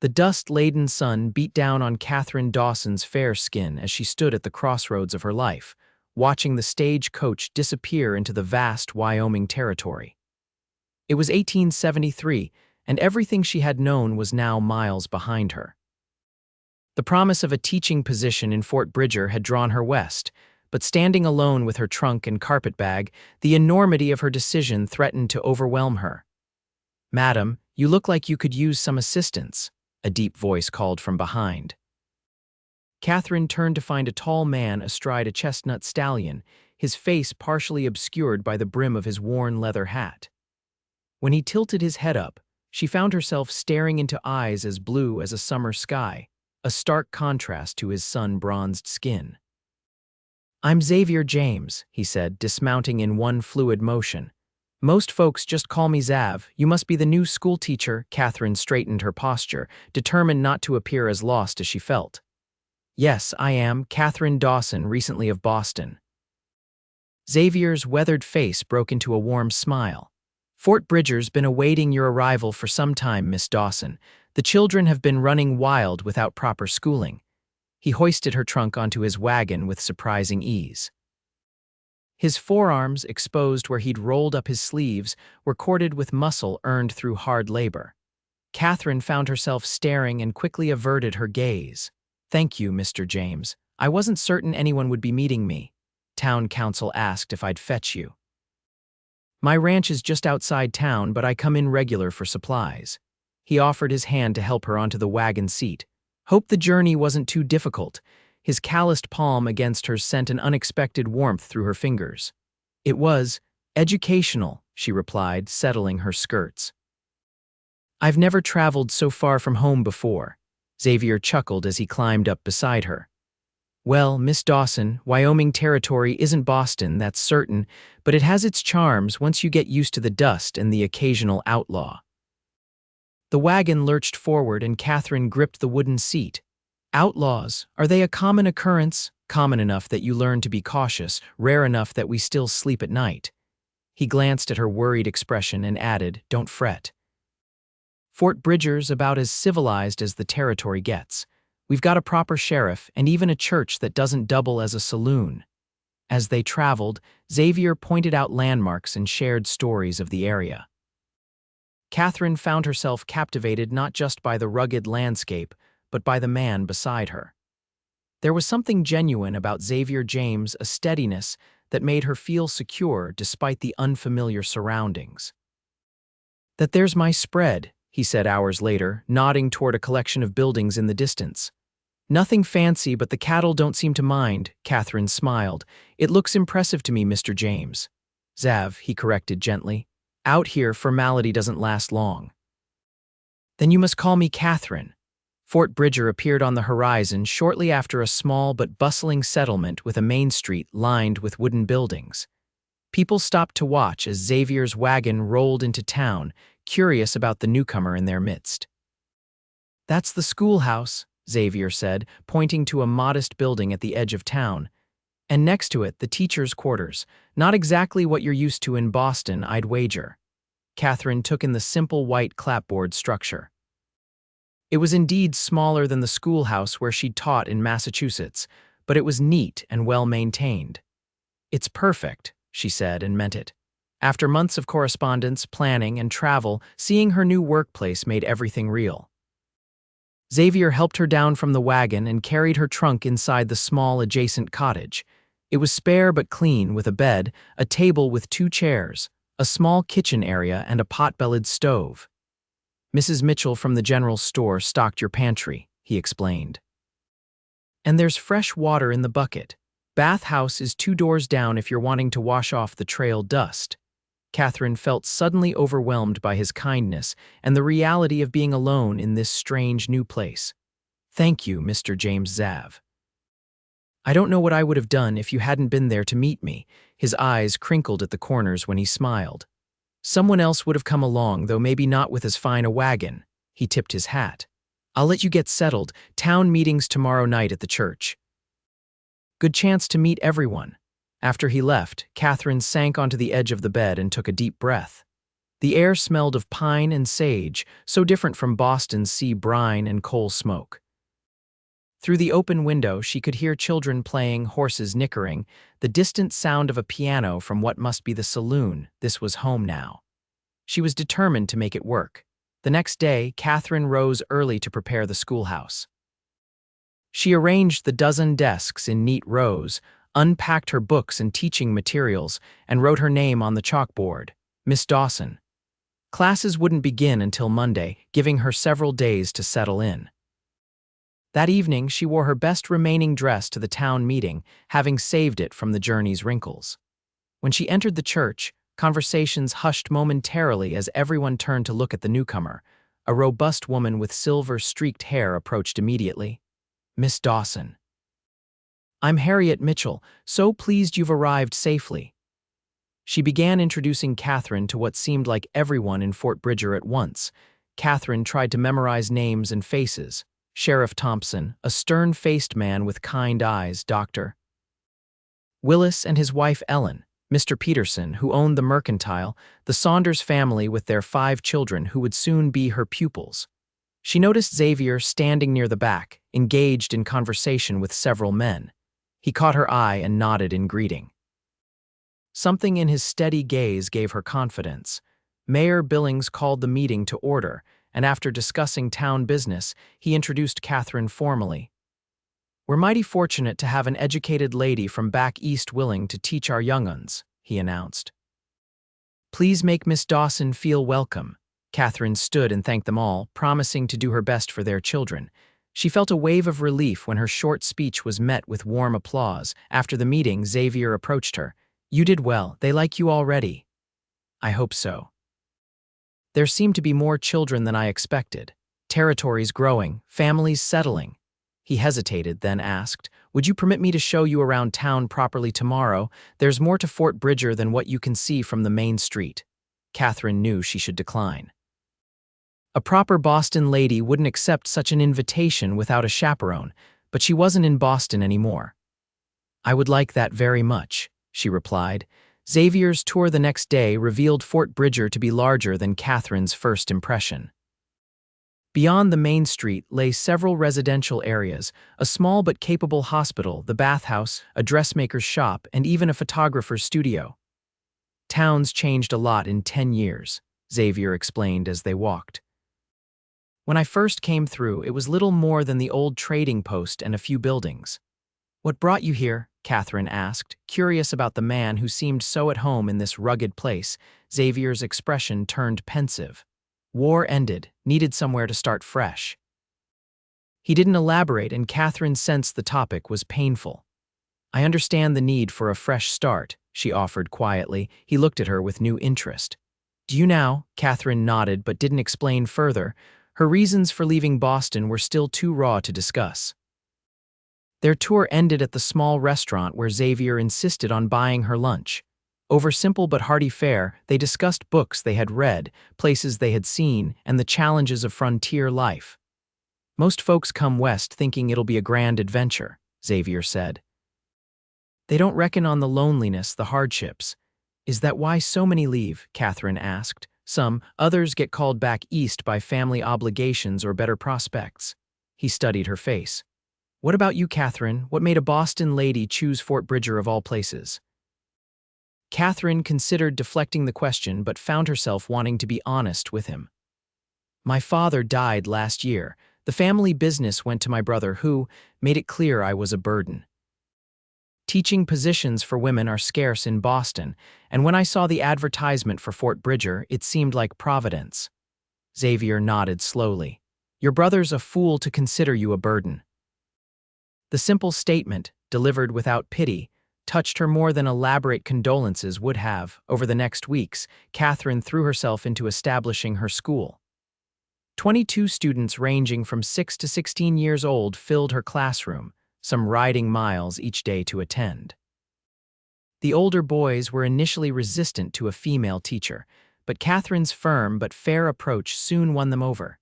The dust-laden sun beat down on Katherine Dawson's fair skin as she stood at the crossroads of her life, watching the stagecoach disappear into the vast Wyoming territory. It was 1873, and everything she had known was now miles behind her. The promise of a teaching position in Fort Bridger had drawn her west, but standing alone with her trunk and carpetbag, the enormity of her decision threatened to overwhelm her. "Madam, you look like you could use some assistance," a deep voice called from behind. Katherine turned to find a tall man astride a chestnut stallion, his face partially obscured by the brim of his worn leather hat. When he tilted his head up, she found herself staring into eyes as blue as a summer sky, a stark contrast to his sun-bronzed skin. "I'm Xavier James," he said, dismounting in one fluid motion. "Most folks just call me Zav. You must be the new schoolteacher." Katherine straightened her posture, determined not to appear as lost as she felt. "Yes, I am, Katherine Dawson, recently of Boston." Xavier's weathered face broke into a warm smile. "Fort Bridger's been awaiting your arrival for some time, Miss Dawson. The children have been running wild without proper schooling." He hoisted her trunk onto his wagon with surprising ease. His forearms, exposed where he'd rolled up his sleeves, were corded with muscle earned through hard labor. Katherine found herself staring and quickly averted her gaze. "Thank you, Mr. James. I wasn't certain anyone would be meeting me. Town council asked if I'd fetch you. My ranch is just outside town, but I come in regular for supplies." He offered his hand to help her onto the wagon seat. Hope the journey wasn't too difficult. His calloused palm against hers sent an unexpected warmth through her fingers. "It was educational," she replied, settling her skirts. "I've never traveled so far from home before." Xavier chuckled as he climbed up beside her. "Well, Miss Dawson, Wyoming territory isn't Boston, that's certain, but it has its charms once you get used to the dust and the occasional outlaw." The wagon lurched forward and Katherine gripped the wooden seat. "Outlaws, are they a common occurrence?" "Common enough that you learn to be cautious, rare enough that we still sleep at night." He glanced at her worried expression and added, "Don't fret. Fort Bridger's about as civilized as the territory gets. We've got a proper sheriff and even a church that doesn't double as a saloon." As they traveled, Xavier pointed out landmarks and shared stories of the area. Katherine found herself captivated not just by the rugged landscape, but by the man beside her. There was something genuine about Xavier James, a steadiness that made her feel secure despite the unfamiliar surroundings. "That there's my spread," he said hours later, nodding toward a collection of buildings in the distance. "Nothing fancy, but the cattle don't seem to mind." Katherine smiled. "It looks impressive to me, Mr. James." "Zav," he corrected gently. "Out here, formality doesn't last long." "Then you must call me Katherine." Fort Bridger appeared on the horizon shortly after a small but bustling settlement with a main street lined with wooden buildings. People stopped to watch as Xavier's wagon rolled into town, curious about the newcomer in their midst. "That's the schoolhouse," Xavier said, pointing to a modest building at the edge of town. "And next to it, the teacher's quarters. Not exactly what you're used to in Boston, I'd wager." Katherine took in the simple white clapboard structure. It was indeed smaller than the schoolhouse where she'd taught in Massachusetts, but it was neat and well-maintained. "It's perfect," she said, and meant it. After months of correspondence, planning, and travel, seeing her new workplace made everything real. Xavier helped her down from the wagon and carried her trunk inside the small adjacent cottage. It was spare but clean, with a bed, a table with 2 chairs, a small kitchen area, and a pot-bellied stove. "Mrs. Mitchell from the general store stocked your pantry," he explained. "And there's fresh water in the bucket. Bathhouse is 2 doors down if you're wanting to wash off the trail dust." Katherine felt suddenly overwhelmed by his kindness and the reality of being alone in this strange new place. "Thank you, Mr. James Zav. I don't know what I would have done if you hadn't been there to meet me." His eyes crinkled at the corners when he smiled. "Someone else would have come along, though maybe not with as fine a wagon." He tipped his hat. "I'll let you get settled. Town meetings tomorrow night at the church." Good chance to meet everyone. After he left, Katherine sank onto the edge of the bed and took a deep breath. The air smelled of pine and sage, so different from Boston's sea brine and coal smoke. Through the open window, she could hear children playing, horses nickering, the distant sound of a piano from what must be the saloon. This was home now. She was determined to make it work. The next day, Katherine rose early to prepare the schoolhouse. She arranged the dozen desks in neat rows, unpacked her books and teaching materials, and wrote her name on the chalkboard, Miss Dawson. Classes wouldn't begin until Monday, giving her several days to settle in. That evening, she wore her best remaining dress to the town meeting, having saved it from the journey's wrinkles. When she entered the church, conversations hushed momentarily as everyone turned to look at the newcomer. A robust woman with silver-streaked hair approached immediately. Miss Dawson. I'm Harriet Mitchell, so pleased you've arrived safely. She began introducing Katherine to what seemed like everyone in Fort Bridger at once. Katherine tried to memorize names and faces. Sheriff Thompson, a stern-faced man with kind eyes, Dr. Willis and his wife Ellen, Mr. Peterson, who owned the mercantile, the Saunders family with their 5 children who would soon be her pupils. She noticed Xavier standing near the back, engaged in conversation with several men. He caught her eye and nodded in greeting. Something in his steady gaze gave her confidence. Mayor Billings called the meeting to order, and after discussing town business, he introduced Katherine formally. We're mighty fortunate to have an educated lady from back east willing to teach our young uns, he announced. Please make Miss Dawson feel welcome. Katherine stood and thanked them all, promising to do her best for their children. She felt a wave of relief when her short speech was met with warm applause. After the meeting, Xavier approached her. You did well. They like you already. I hope so. There seemed to be more children than I expected. Territories growing, families settling. He hesitated, then asked, would you permit me to show you around town properly tomorrow? There's more to Fort Bridger than what you can see from the main street. Katherine knew she should decline. A proper Boston lady wouldn't accept such an invitation without a chaperone, but she wasn't in Boston anymore. I would like that very much, she replied. Xavier's tour the next day revealed Fort Bridger to be larger than Katherine's first impression. Beyond the main street lay several residential areas, a small but capable hospital, the bathhouse, a dressmaker's shop, and even a photographer's studio. Towns changed a lot in 10 years, Xavier explained as they walked. When I first came through, it was little more than the old trading post and a few buildings. What brought you here? Katherine asked, curious about the man who seemed so at home in this rugged place. Xavier's expression turned pensive. War ended, needed somewhere to start fresh. He didn't elaborate, and Katherine sensed the topic was painful. I understand the need for a fresh start, she offered quietly. He looked at her with new interest. Do you now? Katherine nodded but didn't explain further. Her reasons for leaving Boston were still too raw to discuss. Their tour ended at the small restaurant where Xavier insisted on buying her lunch. Over simple but hearty fare, they discussed books they had read, places they had seen, and the challenges of frontier life. Most folks come west thinking it'll be a grand adventure, Xavier said. They don't reckon on the loneliness, the hardships. Is that why so many leave? Katherine asked. Some, others get called back east by family obligations or better prospects. He studied her face. What about you, Katherine? What made a Boston lady choose Fort Bridger of all places? Katherine considered deflecting the question but found herself wanting to be honest with him. My father died last year. The family business went to my brother who made it clear I was a burden. Teaching positions for women are scarce in Boston, and when I saw the advertisement for Fort Bridger, it seemed like providence. Xavier nodded slowly. Your brother's a fool to consider you a burden. The simple statement, delivered without pity, touched her more than elaborate condolences would have. Over the next weeks, Katherine threw herself into establishing her school. 22 students ranging from 6 to 16 years old filled her classroom, some riding miles each day to attend. The older boys were initially resistant to a female teacher, but Katherine's firm but fair approach soon won them over.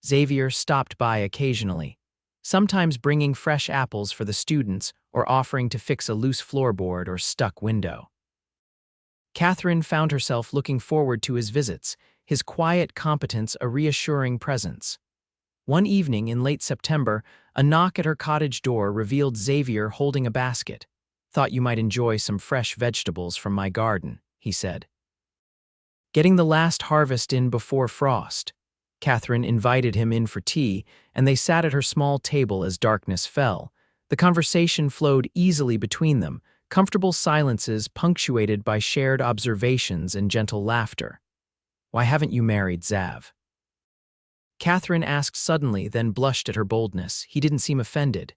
Xavier stopped by occasionally, sometimes bringing fresh apples for the students or offering to fix a loose floorboard or stuck window. Katherine found herself looking forward to his visits, his quiet competence a reassuring presence. One evening in late September, a knock at her cottage door revealed Xavier holding a basket. "Thought you might enjoy some fresh vegetables from my garden," he said. Getting the last harvest in before frost. Katherine invited him in for tea, and they sat at her small table as darkness fell. The conversation flowed easily between them, comfortable silences punctuated by shared observations and gentle laughter. "Why haven't you married, Xav?" Katherine asked suddenly, then blushed at her boldness. He didn't seem offended.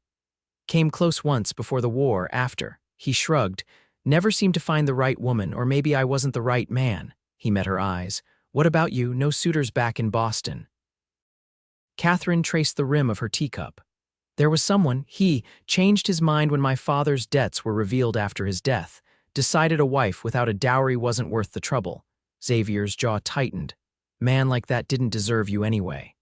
"Came close once before the war, after." He shrugged. "Never seemed to find the right woman, or maybe I wasn't the right man." He met her eyes. "What about you? No suitors back in Boston?" Katherine traced the rim of her teacup. "There was someone. He changed his mind when my father's debts were revealed after his death. Decided a wife without a dowry wasn't worth the trouble." Xavier's jaw tightened. "Man like that didn't deserve you anyway."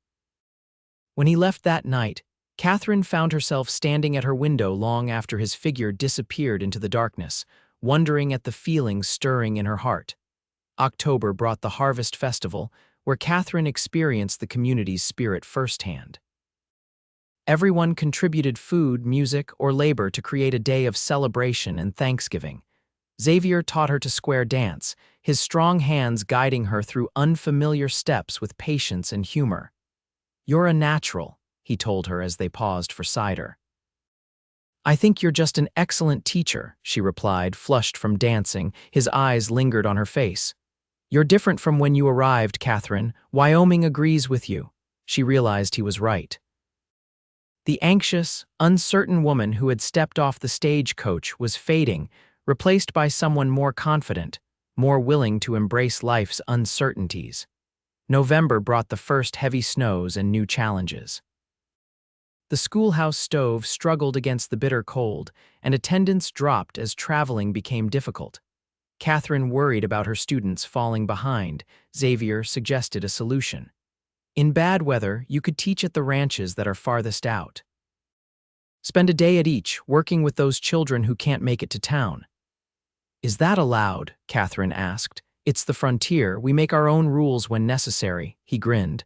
When he left that night, Katherine found herself standing at her window long after his figure disappeared into the darkness, wondering at the feelings stirring in her heart. October brought the Harvest Festival, where Katherine experienced the community's spirit firsthand. Everyone contributed food, music, or labor to create a day of celebration and thanksgiving. Xavier taught her to square dance, his strong hands guiding her through unfamiliar steps with patience and humor. "You're a natural," he told her as they paused for cider. "I think you're just an excellent teacher," she replied, flushed from dancing. His eyes lingered on her face. "You're different from when you arrived, Katherine. Wyoming agrees with you." She realized he was right. The anxious, uncertain woman who had stepped off the stagecoach was fading, replaced by someone more confident, more willing to embrace life's uncertainties. November brought the first heavy snows and new challenges. The schoolhouse stove struggled against the bitter cold, and attendance dropped as traveling became difficult. Katherine worried about her students falling behind. Xavier suggested a solution. "In bad weather, you could teach at the ranches that are farthest out. Spend a day at each, working with those children who can't make it to town." "Is that allowed?" Katherine asked. "It's the frontier. We make our own rules when necessary," he grinned.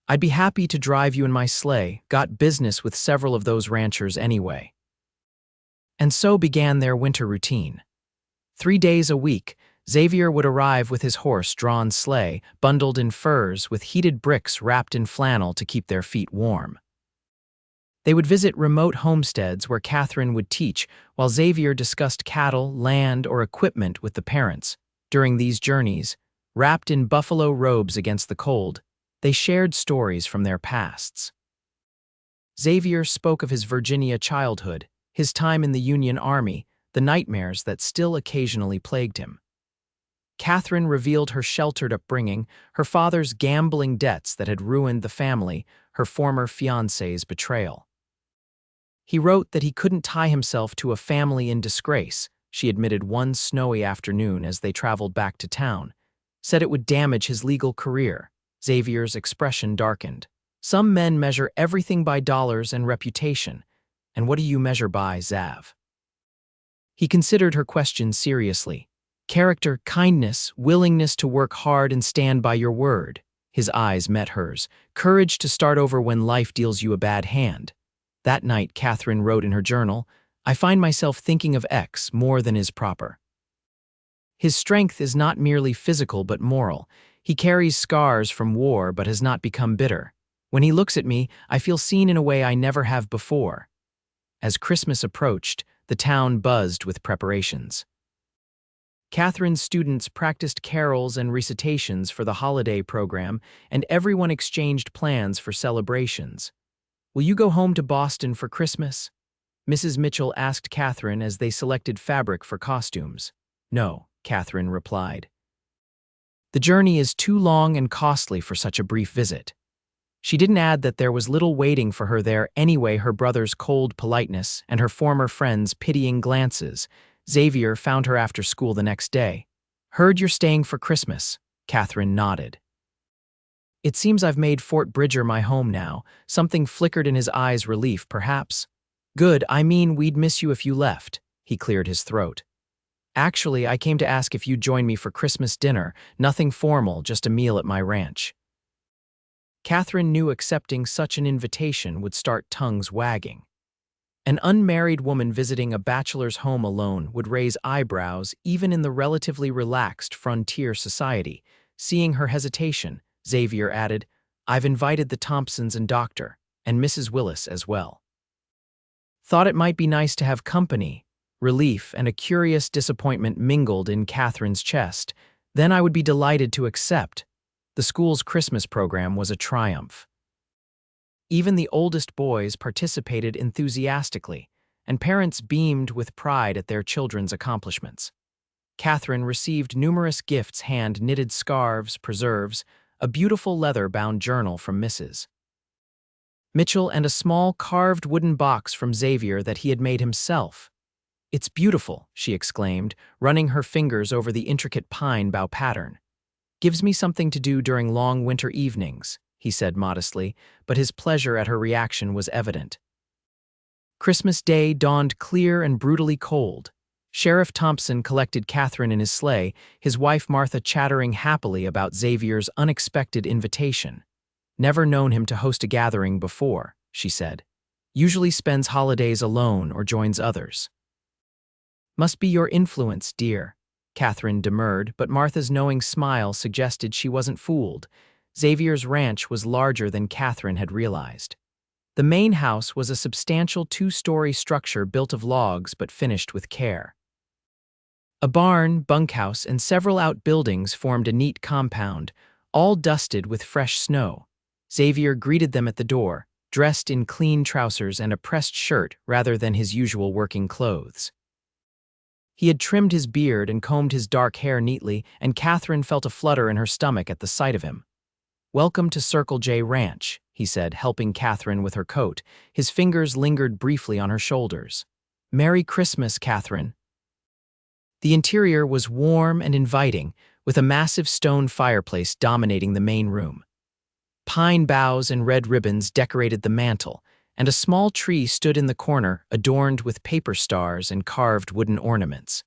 "I'd be happy to drive you in my sleigh. Got business with several of those ranchers anyway." And so began their winter routine. 3 days a week, Xavier would arrive with his horse-drawn sleigh, bundled in furs, with heated bricks wrapped in flannel to keep their feet warm. They would visit remote homesteads where Katherine would teach, while Xavier discussed cattle, land, or equipment with the parents. During these journeys, wrapped in buffalo robes against the cold, they shared stories from their pasts. Xavier spoke of his Virginia childhood, his time in the Union Army, the nightmares that still occasionally plagued him. Katherine revealed her sheltered upbringing, her father's gambling debts that had ruined the family, her former fiancé's betrayal. He wrote that he couldn't tie himself to a family in disgrace, she admitted one snowy afternoon as they traveled back to town. Said it would damage his legal career. Xavier's expression darkened. "Some men measure everything by dollars and reputation. And what do you measure by, Xav?" He considered her question seriously. "Character, kindness, willingness to work hard and stand by your word." His eyes met hers. "Courage to start over when life deals you a bad hand." That night, Katherine wrote in her journal, "I find myself thinking of X more than is proper. His strength is not merely physical but moral. He carries scars from war but has not become bitter. When he looks at me, I feel seen in a way I never have before." As Christmas approached, the town buzzed with preparations. Katherine's students practiced carols and recitations for the holiday program, and everyone exchanged plans for celebrations. "Will you go home to Boston for Christmas?" Mrs. Mitchell asked Katherine as they selected fabric for costumes. "No," Katherine replied. "The journey is too long and costly for such a brief visit." She didn't add that there was little waiting for her there anyway. Her brother's cold politeness and her former friends' pitying glances. Xavier found her after school the next day. "Heard you're staying for Christmas." Katherine nodded. "It seems I've made Fort Bridger my home now." Something flickered in his eyes, relief, perhaps. "Good, I mean we'd miss you if you left." He cleared his throat. Actually, I came to ask if you'd join me for Christmas dinner. Nothing formal, just a meal at my ranch. Catherine knew accepting such an invitation would start tongues wagging. An unmarried woman visiting a bachelor's home alone would raise eyebrows even in the relatively relaxed frontier society. Seeing her hesitation, Xavier added, "I've invited the Thompsons and Doctor, and Mrs. Willis as well." Thought it might be nice to have company. Relief and a curious disappointment mingled in Catherine's chest. Then I would be delighted to accept. The school's Christmas program was a triumph. Even the oldest boys participated enthusiastically, and parents beamed with pride at their children's accomplishments. Catherine received numerous gifts: hand-knitted scarves, preserves, a beautiful leather-bound journal from Mrs. Mitchell, and a small carved wooden box from Xavier that he had made himself. "It's beautiful," she exclaimed, running her fingers over the intricate pine bough pattern. "Gives me something to do during long winter evenings," he said modestly, but his pleasure at her reaction was evident. Christmas Day dawned clear and brutally cold. Sheriff Thompson collected Catherine in his sleigh, his wife Martha chattering happily about Xavier's unexpected invitation. "Never known him to host a gathering before," she said. "Usually spends holidays alone or joins others." "Must be your influence, dear," Catherine demurred, but Martha's knowing smile suggested she wasn't fooled. Xavier's ranch was larger than Catherine had realized. The main house was a substantial two-story structure built of logs but finished with care. A barn, bunkhouse, and several outbuildings formed a neat compound, all dusted with fresh snow. Xavier greeted them at the door, dressed in clean trousers and a pressed shirt rather than his usual working clothes. He had trimmed his beard and combed his dark hair neatly, and Catherine felt a flutter in her stomach at the sight of him. "Welcome to Circle J Ranch," he said, helping Catherine with her coat. His fingers lingered briefly on her shoulders. "Merry Christmas, Catherine." The interior was warm and inviting, with a massive stone fireplace dominating the main room. Pine boughs and red ribbons decorated the mantel, and a small tree stood in the corner, adorned with paper stars and carved wooden ornaments.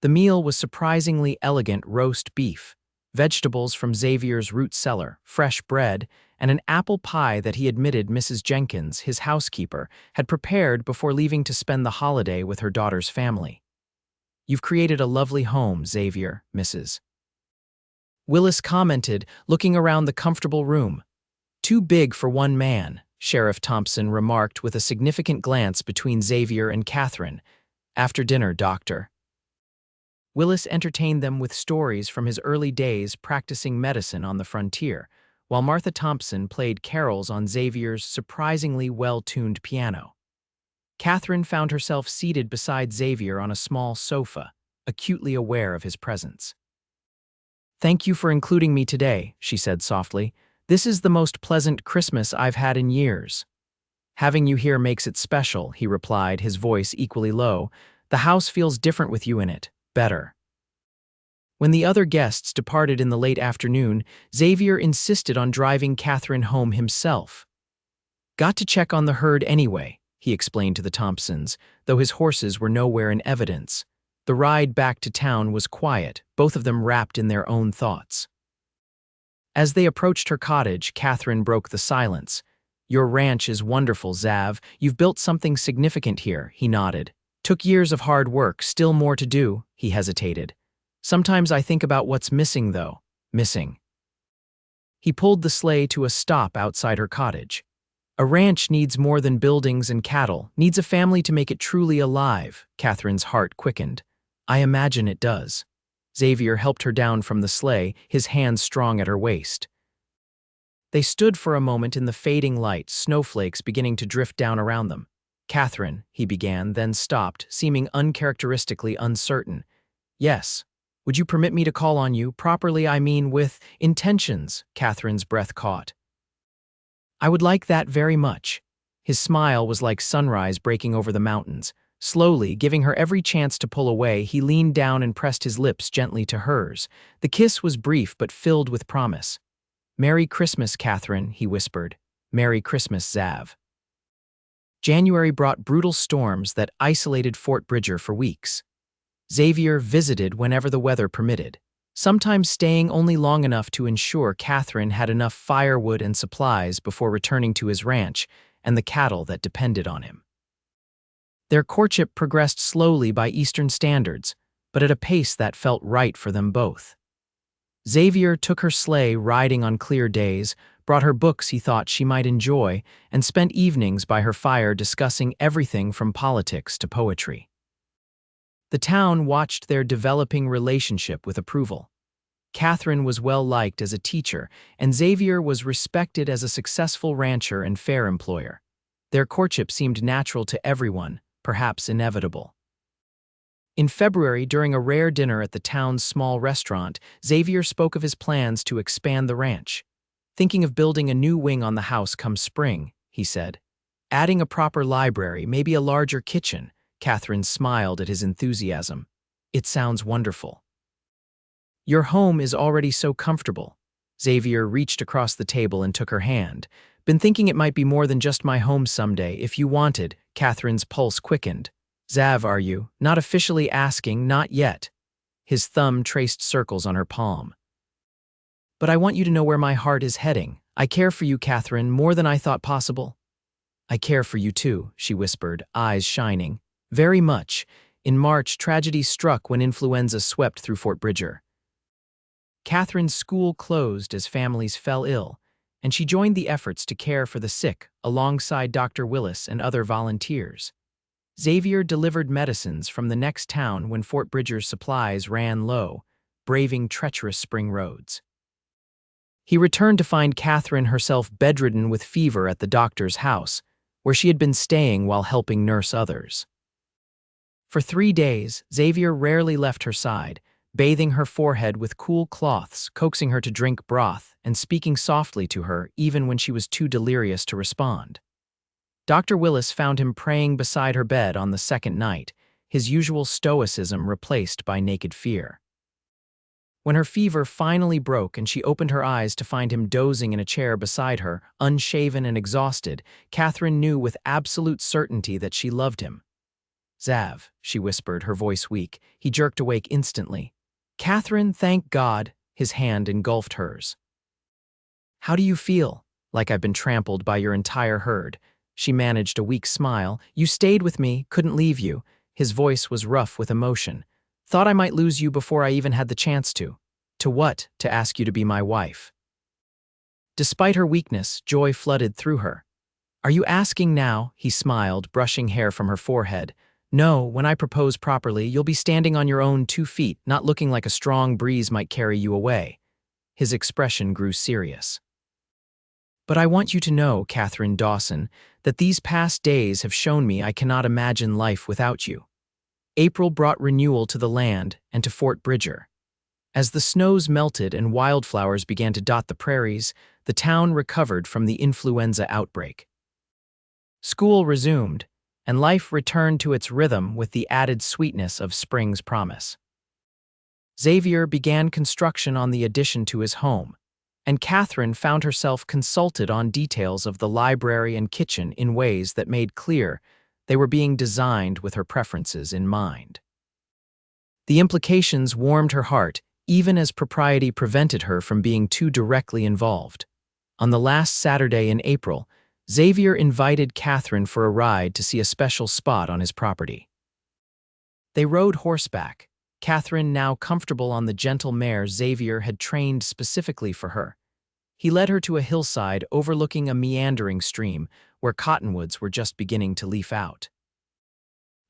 The meal was surprisingly elegant: roast beef, vegetables from Xavier's root cellar, fresh bread, and an apple pie that he admitted Mrs. Jenkins, his housekeeper, had prepared before leaving to spend the holiday with her daughter's family. "You've created a lovely home, Xavier," Mrs. Willis commented, looking around the comfortable room. "Too big for one man," Sheriff Thompson remarked with a significant glance between Xavier and Catherine. "After dinner, Doctor." Willis entertained them with stories from his early days practicing medicine on the frontier, while Martha Thompson played carols on Xavier's surprisingly well-tuned piano. Catherine found herself seated beside Xavier on a small sofa, acutely aware of his presence. "Thank you for including me today," she said softly. "This is the most pleasant Christmas I've had in years." "Having you here makes it special," he replied, his voice equally low. "The house feels different with you in it. Better." When the other guests departed in the late afternoon, Xavier insisted on driving Catherine home himself. "Got to check on the herd anyway," he explained to the Thompsons, though his horses were nowhere in evidence. The ride back to town was quiet, both of them wrapped in their own thoughts. As they approached her cottage, Catherine broke the silence. "Your ranch is wonderful, Xav. You've built something significant here," he nodded. "Took years of hard work, still more to do," he hesitated. "Sometimes I think about what's missing, though. Missing." He pulled the sleigh to a stop outside her cottage. "A ranch needs more than buildings and cattle, needs a family to make it truly alive." Catherine's heart quickened. "I imagine it does." Xavier helped her down from the sleigh, his hands strong at her waist. They stood for a moment in the fading light, snowflakes beginning to drift down around them. "Catherine," he began, then stopped, seeming uncharacteristically uncertain. "Yes. Would you permit me to call on you? Properly, I mean with intentions." Catherine's breath caught. "I would like that very much." His smile was like sunrise breaking over the mountains. Slowly, giving her every chance to pull away, he leaned down and pressed his lips gently to hers. The kiss was brief but filled with promise. "Merry Christmas, Catherine," he whispered. "Merry Christmas, Xav." January brought brutal storms that isolated Fort Bridger for weeks. Xavier visited whenever the weather permitted, sometimes staying only long enough to ensure Katherine had enough firewood and supplies before returning to his ranch and the cattle that depended on him. Their courtship progressed slowly by Eastern standards, but at a pace that felt right for them both. Xavier took her sleigh riding on clear days, brought her books he thought she might enjoy, and spent evenings by her fire discussing everything from politics to poetry. The town watched their developing relationship with approval. Katherine was well-liked as a teacher, and Xavier was respected as a successful rancher and fair employer. Their courtship seemed natural to everyone, perhaps inevitable. In February, during a rare dinner at the town's small restaurant, Xavier spoke of his plans to expand the ranch. Thinking of building a new wing on the house come spring, he said. Adding a proper library, maybe a larger kitchen. Katherine smiled at his enthusiasm. It sounds wonderful. Your home is already so comfortable. Xavier reached across the table and took her hand. Been thinking it might be more than just my home someday, if you wanted. Katherine's pulse quickened. Xav, are you? Not officially asking, not yet. His thumb traced circles on her palm. But I want you to know where my heart is heading. I care for you, Katherine, more than I thought possible. I care for you too, she whispered, eyes shining. Very much. In March, tragedy struck when influenza swept through Fort Bridger. Katherine's school closed as families fell ill, and she joined the efforts to care for the sick alongside Dr. Willis and other volunteers. Xavier delivered medicines from the next town when Fort Bridger's supplies ran low, braving treacherous spring roads. He returned to find Katherine herself bedridden with fever at the doctor's house, where she had been staying while helping nurse others. For 3 days, Xavier rarely left her side, bathing her forehead with cool cloths, coaxing her to drink broth, and speaking softly to her even when she was too delirious to respond. Dr. Willis found him praying beside her bed on the second night, his usual stoicism replaced by naked fear. When her fever finally broke and she opened her eyes to find him dozing in a chair beside her, unshaven and exhausted, Katherine knew with absolute certainty that she loved him. Xav, she whispered, her voice weak. He jerked awake instantly. Katherine, thank God, his hand engulfed hers. How do you feel? Like I've been trampled by your entire herd. She managed a weak smile. You stayed with me, couldn't leave you. His voice was rough with emotion. Thought I might lose you before I even had the chance to. To what? To ask you to be my wife. Despite her weakness, joy flooded through her. Are you asking now? He smiled, brushing hair from her forehead. No, when I propose properly, you'll be standing on your own 2 feet, not looking like a strong breeze might carry you away. His expression grew serious. But I want you to know, Katherine Dawson, that these past days have shown me I cannot imagine life without you. April brought renewal to the land and to Fort Bridger. As the snows melted and wildflowers began to dot the prairies, the town recovered from the influenza outbreak. School resumed, and life returned to its rhythm with the added sweetness of spring's promise. Xavier began construction on the addition to his home, and Katherine found herself consulted on details of the library and kitchen in ways that made clear they were being designed with her preferences in mind. The implications warmed her heart, even as propriety prevented her from being too directly involved. On the last Saturday in April, Xavier invited Katherine for a ride to see a special spot on his property. They rode horseback, Katherine now comfortable on the gentle mare Xavier had trained specifically for her. He led her to a hillside overlooking a meandering stream where cottonwoods were just beginning to leaf out.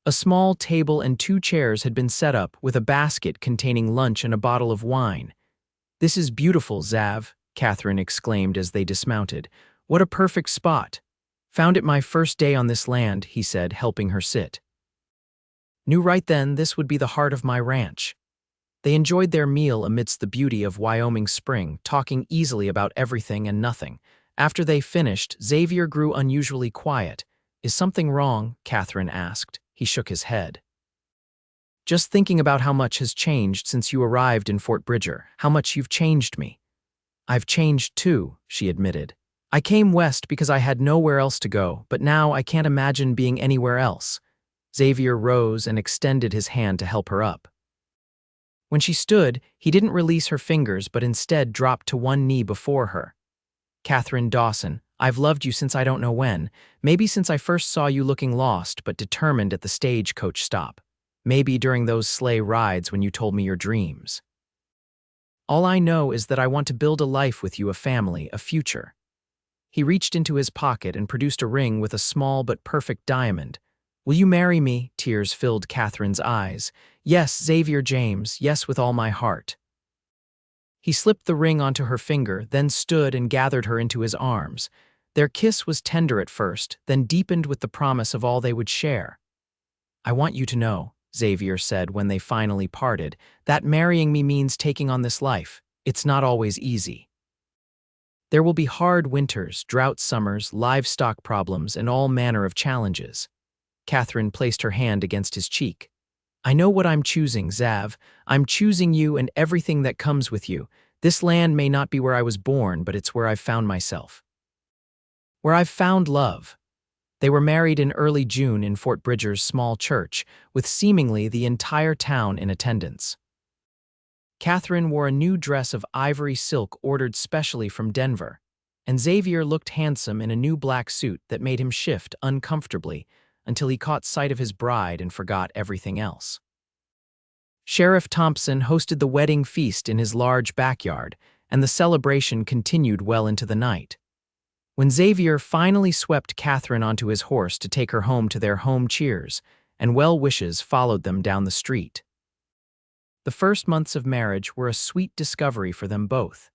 A small table and 2 chairs had been set up with a basket containing lunch and a bottle of wine. This is beautiful, Xav, Katherine exclaimed as they dismounted. What a perfect spot. Found it my first day on this land, he said, helping her sit. Knew right then this would be the heart of my ranch. They enjoyed their meal amidst the beauty of Wyoming spring, talking easily about everything and nothing. After they finished, Xavier grew unusually quiet. Is something wrong? Katherine asked. He shook his head. Just thinking about how much has changed since you arrived in Fort Bridger, how much you've changed me. I've changed too, she admitted. I came west because I had nowhere else to go, but now I can't imagine being anywhere else. Xavier rose and extended his hand to help her up. When she stood, he didn't release her fingers but instead dropped to one knee before her. "Katherine Dawson, I've loved you since I don't know when. Maybe since I first saw you looking lost but determined at the stagecoach stop. Maybe during those sleigh rides when you told me your dreams. All I know is that I want to build a life with you, a family, a future." He reached into his pocket and produced a ring with a small but perfect diamond. "Will you marry me?" Tears filled Catherine's eyes. "Yes, Xavier James, yes, with all my heart." He slipped the ring onto her finger, then stood and gathered her into his arms. Their kiss was tender at first, then deepened with the promise of all they would share. "I want you to know," Xavier said when they finally parted, "that marrying me means taking on this life. It's not always easy. There will be hard winters, drought summers, livestock problems, and all manner of challenges." Katherine placed her hand against his cheek. "I know what I'm choosing, Xav. I'm choosing you and everything that comes with you. This land may not be where I was born, but it's where I've found myself. Where I've found love." They were married in early June in Fort Bridger's small church, with seemingly the entire town in attendance. Katherine wore a new dress of ivory silk ordered specially from Denver, and Xavier looked handsome in a new black suit that made him shift uncomfortably until he caught sight of his bride and forgot everything else. Sheriff Thompson hosted the wedding feast in his large backyard, and the celebration continued well into the night. When Xavier finally swept Katherine onto his horse to take her home to their home, cheers and well wishes followed them down the street. The first months of marriage were a sweet discovery for them both.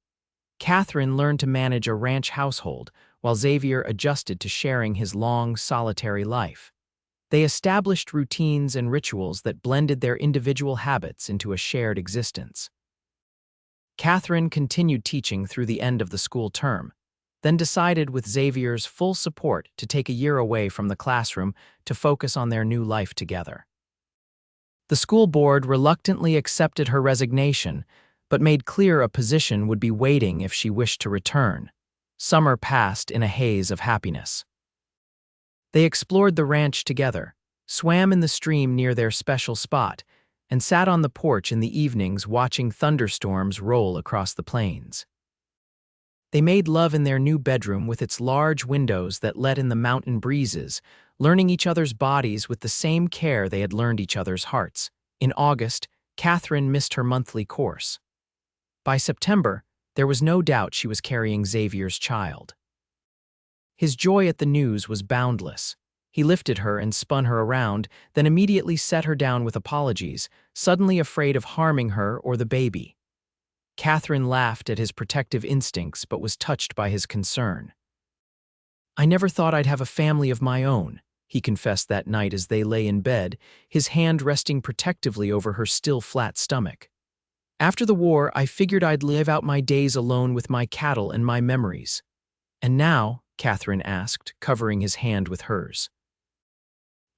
Katherine learned to manage a ranch household, while Xavier adjusted to sharing his long, solitary life. They established routines and rituals that blended their individual habits into a shared existence. Katherine continued teaching through the end of the school term, then decided with Xavier's full support to take a year away from the classroom to focus on their new life together. The school board reluctantly accepted her resignation, but made clear a position would be waiting if she wished to return. Summer passed in a haze of happiness. They explored the ranch together, swam in the stream near their special spot, and sat on the porch in the evenings watching thunderstorms roll across the plains. They made love in their new bedroom with its large windows that let in the mountain breezes, learning each other's bodies with the same care they had learned each other's hearts. In August, Katherine missed her monthly course. By September, there was no doubt she was carrying Xavier's child. His joy at the news was boundless. He lifted her and spun her around, then immediately set her down with apologies, suddenly afraid of harming her or the baby. Katherine laughed at his protective instincts but was touched by his concern. "I never thought I'd have a family of my own," he confessed that night as they lay in bed, his hand resting protectively over her still flat stomach. "After the war, I figured I'd live out my days alone with my cattle and my memories." "And now?" Katherine asked, covering his hand with hers.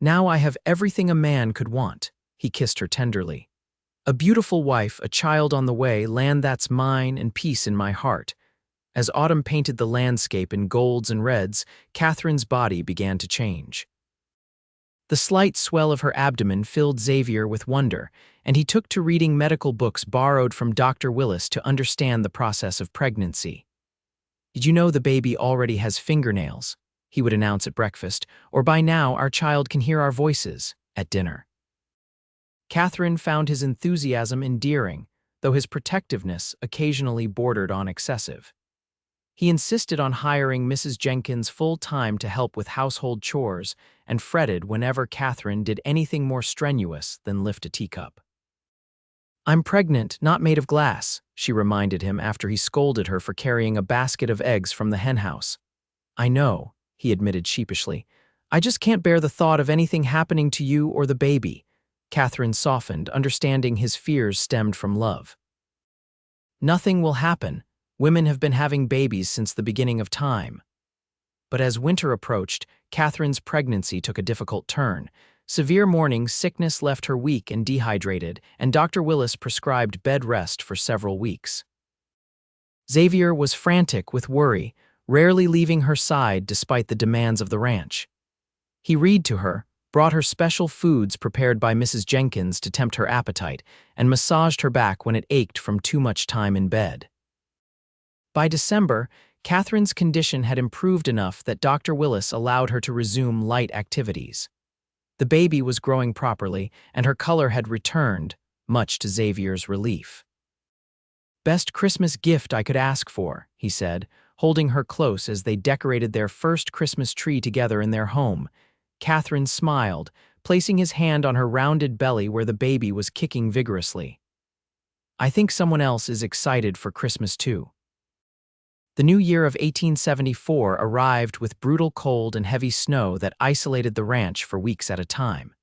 "Now I have everything a man could want," he kissed her tenderly. "A beautiful wife, a child on the way, land that's mine, and peace in my heart." As autumn painted the landscape in golds and reds, Katherine's body began to change. The slight swell of her abdomen filled Xavier with wonder, and he took to reading medical books borrowed from Dr. Willis to understand the process of pregnancy. "Did you know the baby already has fingernails?" he would announce at breakfast, "or by now our child can hear our voices," at dinner. Katherine found his enthusiasm endearing, though his protectiveness occasionally bordered on excessive. He insisted on hiring Mrs. Jenkins full-time to help with household chores and fretted whenever Katherine did anything more strenuous than lift a teacup. "I'm pregnant, not made of glass," she reminded him after he scolded her for carrying a basket of eggs from the henhouse. "I know," he admitted sheepishly. "I just can't bear the thought of anything happening to you or the baby." Katherine softened, understanding his fears stemmed from love. "Nothing will happen. Women have been having babies since the beginning of time." But as winter approached, Katherine's pregnancy took a difficult turn. Severe morning sickness left her weak and dehydrated, and Dr. Willis prescribed bed rest for several weeks. Xavier was frantic with worry, rarely leaving her side despite the demands of the ranch. He read to her, brought her special foods prepared by Mrs. Jenkins to tempt her appetite, and massaged her back when it ached from too much time in bed. By December, Catherine's condition had improved enough that Dr. Willis allowed her to resume light activities. The baby was growing properly, and her color had returned, much to Xavier's relief. "Best Christmas gift I could ask for," he said, holding her close as they decorated their first Christmas tree together in their home. Catherine smiled, placing his hand on her rounded belly where the baby was kicking vigorously. "I think someone else is excited for Christmas too." The new year of 1874 arrived with brutal cold and heavy snow that isolated the ranch for weeks at a time.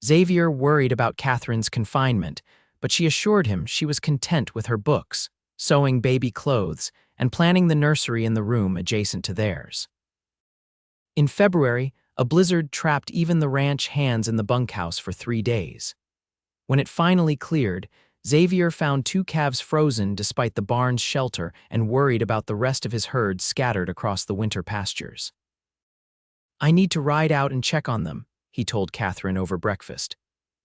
Xavier worried about Catherine's confinement, but she assured him she was content with her books, sewing baby clothes, and planning the nursery in the room adjacent to theirs. In February, a blizzard trapped even the ranch hands in the bunkhouse for 3 days. When it finally cleared, Xavier found 2 calves frozen despite the barn's shelter and worried about the rest of his herd scattered across the winter pastures. "I need to ride out and check on them," he told Catherine over breakfast.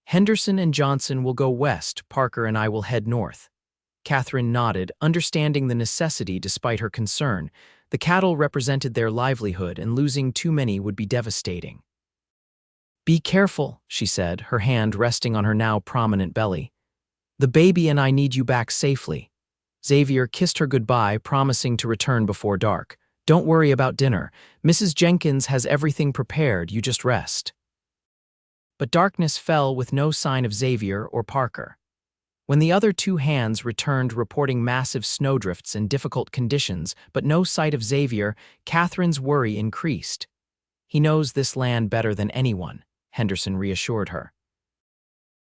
"Henderson and Johnson will go west, Parker and I will head north." Catherine nodded, understanding the necessity despite her concern. The cattle represented their livelihood, and losing too many would be devastating. "Be careful," she said, her hand resting on her now prominent belly. "The baby and I need you back safely." Xavier kissed her goodbye, promising to return before dark. "Don't worry about dinner. Mrs. Jenkins has everything prepared, you just rest." But darkness fell with no sign of Xavier or Parker. When the other 2 hands returned reporting massive snowdrifts and difficult conditions, but no sight of Xavier, Catherine's worry increased. "He knows this land better than anyone," Henderson reassured her.